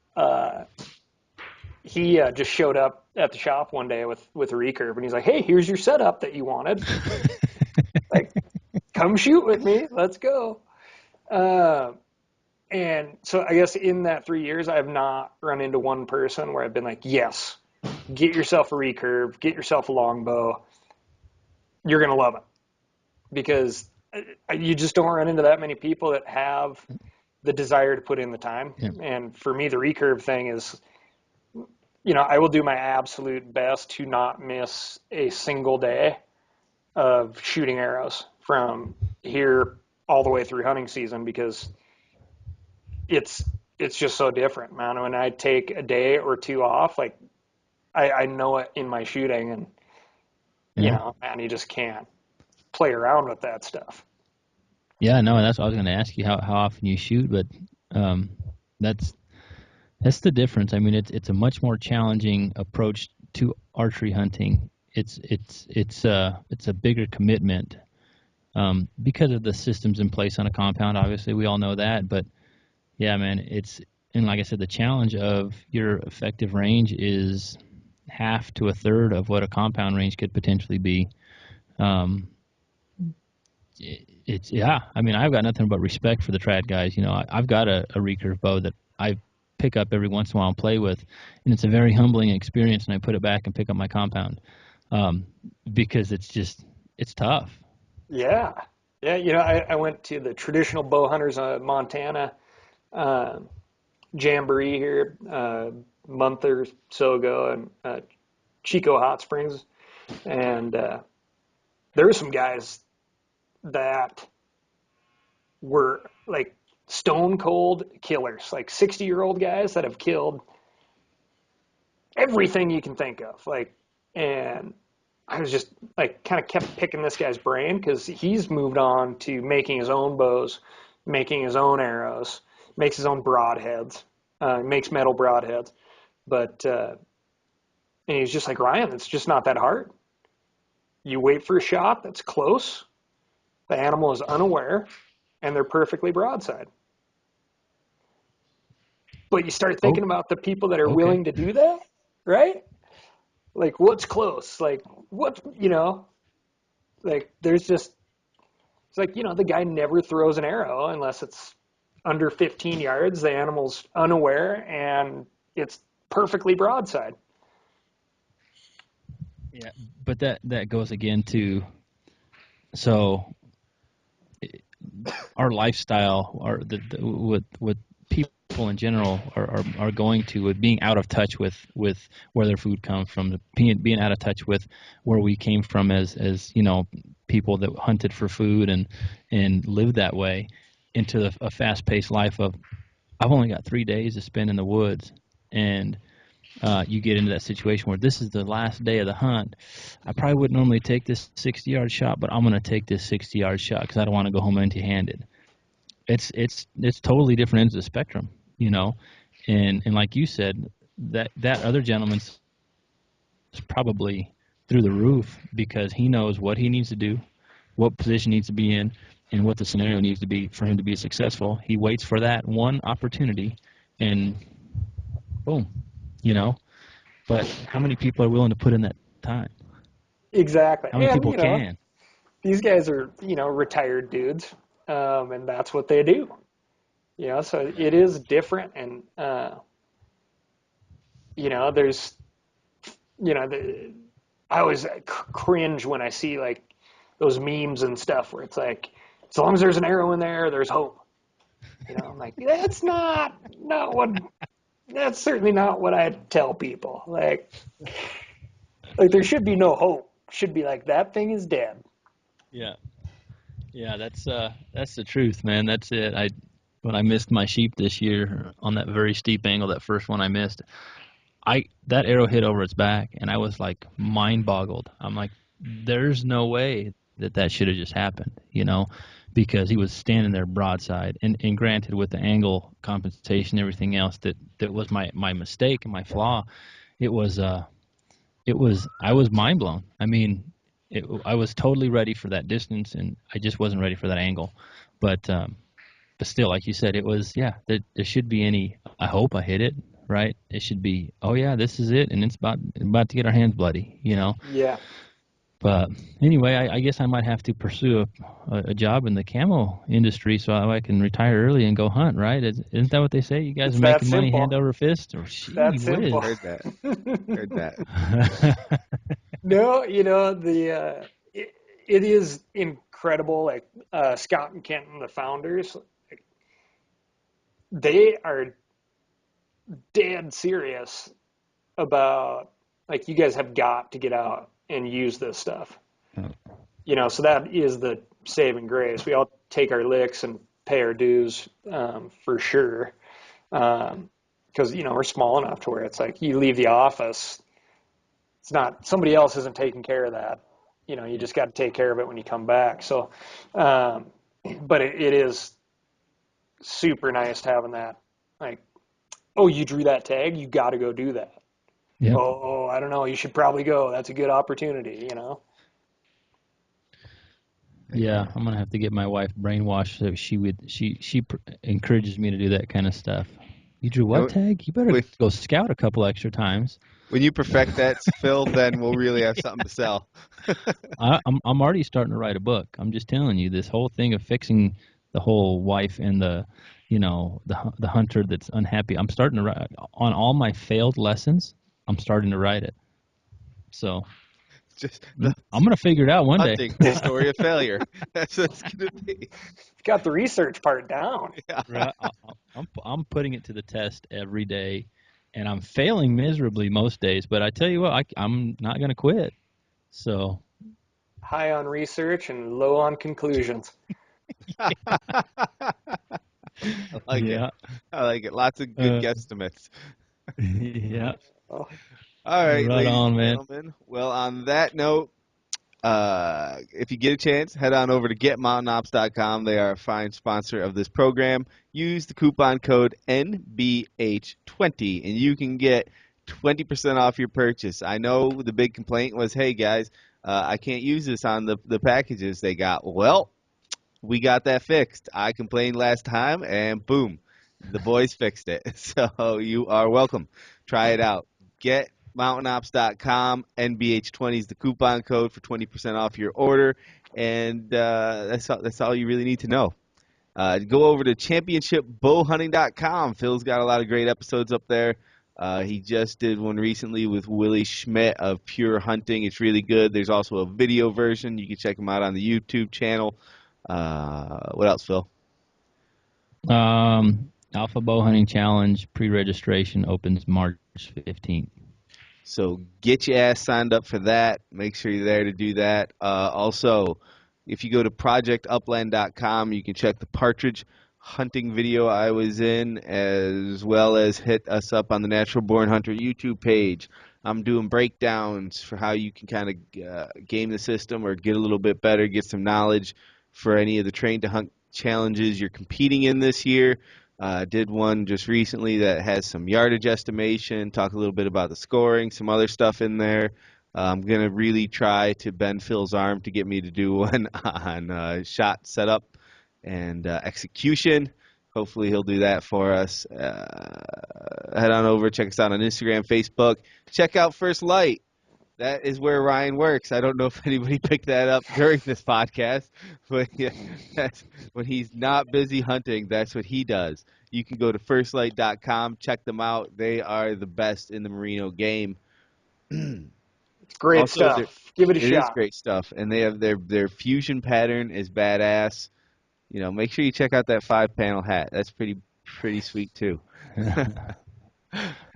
he just showed up at the shop one day with a recurve, and he's like, "Hey, here's your setup that you wanted. Like, come shoot with me. Let's go." And so I guess in that 3 years, I have not run into one person where I've been like, "Yes, get yourself a recurve, get yourself a longbow. You're gonna love it," because you just don't run into that many people that have the desire to put in the time. Yeah. And for me, the recurve thing is, I will do my absolute best to not miss a single day of shooting arrows from here all the way through hunting season, because it's just so different, man. When I take a day or two off, like I know it in my shooting, and man, you just can't play around with that stuff. Yeah, no, that's what I was going to ask you, how often you shoot, but that's the difference. I mean, it's a much more challenging approach to archery hunting. It's a bigger commitment because of the systems in place on a compound. Obviously, we all know that, but yeah, man, and like I said, the challenge of your effective range is half to a third of what a compound range could potentially be. I mean, I've got nothing but respect for the trad guys. I've got a recurve bow that I pick up every once in a while and play with, and it's a very humbling experience, and I put it back and pick up my compound because it's tough. Yeah. I went to the traditional bow hunters Montana jamboree here a month or so ago in Chico Hot Springs, and there were some guys that were like stone cold killers, like 60-year-old guys that have killed everything you can think of. And I was just like kind of kept picking this guy's brain because he's moved on to making his own bows, making his own arrows, makes his own broadheads, makes metal broadheads. But, and he's just like, "Ryan, it's just not that hard. You wait for a shot that's close, the animal is unaware, and they're perfectly broadside." But you start thinking about the people that are willing to do that, right? Like, what's close? Like, like there's just, it's like, the guy never throws an arrow unless it's under 15 yards. The animal's unaware and it's perfectly broadside. Yeah, but that goes again to, so our lifestyle, or what people in general are going to, with being out of touch with where their food comes from, being out of touch with where we came from as people that hunted for food and lived that way, into a fast-paced life of, I've only got 3 days to spend in the woods, and you get into that situation where this is the last day of the hunt. I probably wouldn't normally take this 60-yard shot, but I'm going to take this 60-yard shot because I don't want to go home empty-handed. It's totally different ends of the spectrum, and like you said, that other gentleman's probably through the roof because he knows what he needs to do, what position he needs to be in, and what the scenario needs to be for him to be successful. He waits for that one opportunity, and boom, But how many people are willing to put in that time? Exactly. How many And, people can? these guys are, retired dudes, and that's what they do. So it is different, and, there's, I always cringe when I see like those memes and stuff where it's like, as long as there's an arrow in there, there's hope. I'm like, that's not what, that's certainly not what I tell people. Like there should be no hope. Should be like, that thing is dead. Yeah, that's the truth, man. That's it. When I missed my sheep this year on that very steep angle, that first one I missed, that arrow hit over its back, and I was like mind boggled. I'm like, there's no way that should have just happened, because he was standing there broadside. And granted, with the angle compensation, everything else that was my mistake and my flaw, I was mind blown. I mean, I was totally ready for that distance, and I just wasn't ready for that angle. But still, like you said, it was, there should be any, I hope I hit it, right? It should be, oh yeah, this is it, and it's about to get our hands bloody, Yeah. But anyway, I guess I might have to pursue a job in the camo industry so I can retire early and go hunt, right? Isn't that what they say? You guys It's are that making money simple. hand over fist? Or That gee simple. whiz. Heard that. Heard that. No, it is incredible. Like Scott and Kenton, the founders, they are dead serious about, like, you guys have got to get out and use this stuff. So that is the saving grace. We all take our licks and pay our dues, for sure. Because, we're small enough to where it's like you leave the office, it's not, somebody else isn't taking care of that. You just got to take care of it when you come back. So, but it is super nice having that. Like, oh, you drew that tag, you got to go do that. Yep. Oh, I don't know, you should probably go. That's a good opportunity. Yeah, I'm gonna have to get my wife brainwashed so she encourages me to do that kind of stuff. You drew what tag? You better When, go scout a couple extra times. when you perfect that, Phil, then we'll really have something to sell. I'm already starting to write a book. I'm just telling you, this whole thing of fixing the whole wife and the hunter that's unhappy. I'm starting to write on all my failed lessons. I'm starting to write it. So Just I'm gonna figure it out one day. hunting, the story of failure. That's what it's gonna be. Got the research part down. Right? I'm putting it to the test every day, and I'm failing miserably most days. But I tell you what, I'm not gonna quit. So High on research and low on conclusions. I like yeah, it. I like it. Lots of good guesstimates. yeah. Oh, All right, Right ladies on, and man. gentlemen. Well, on that note, if you get a chance, head on over to getmountaineops.com. They are a fine sponsor of this program. Use the coupon code NBH20, and you can get 20% off your purchase. I know the big complaint was, hey, guys, I can't use this on the packages they got. Well, we got that fixed. I complained last time, and boom, the boys fixed it. So you are welcome. Try it out. GetMountainOps.com. NBH20 is the coupon code for 20% off your order, and that's all you really need to know. Go over to championshipbowhunting.com. Phil's got a lot of great episodes up there. He just did one recently with Willie Schmidt of Pure Hunting. It's really good. There's also a video version. You can check him out on the YouTube channel. What else, Phil? Alpha Bow Hunting Challenge pre-registration opens March 15th. So get your ass signed up for that. Make sure you're there to do that. Also, if you go to projectupland.com, you can check the partridge hunting video I was in, as well as hit us up on the Natural Born Hunter YouTube page. I'm doing breakdowns for how you can kind of game the system or get a little bit better, get some knowledge for any of the train to hunt challenges you're competing in this year. Did one just recently that has some yardage estimation, talk a little bit about the scoring, some other stuff in there. I'm going to really try to bend Phil's arm to get me to do one on shot setup and execution. Hopefully he'll do that for us. Head on over, check us out on Instagram, Facebook. Check out First Lite. That is where Ryan works. I don't know if anybody picked that up during this podcast, but yeah, that's, when he's not busy hunting, that's what he does. You can go to firstlite.com, check them out. They are the best in the merino game. it's great Also, stuff. Give it a it is shot. great stuff, and they have their fusion pattern is badass. Make sure you check out that 5-panel hat. That's pretty sweet too.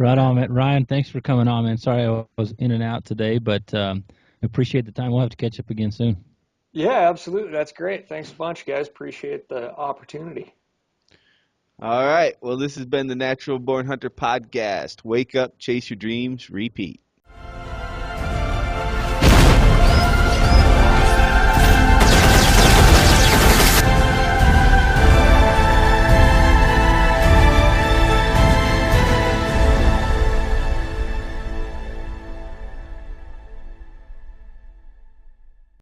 Right on, man. Ryan, thanks for coming on, man. Sorry I was in and out today, but appreciate the time. We'll have to catch up again soon. Yeah, absolutely. That's great. Thanks a bunch, guys. Appreciate the opportunity. All right. Well, this has been the Natural Born Hunter podcast. Wake up, chase your dreams, repeat.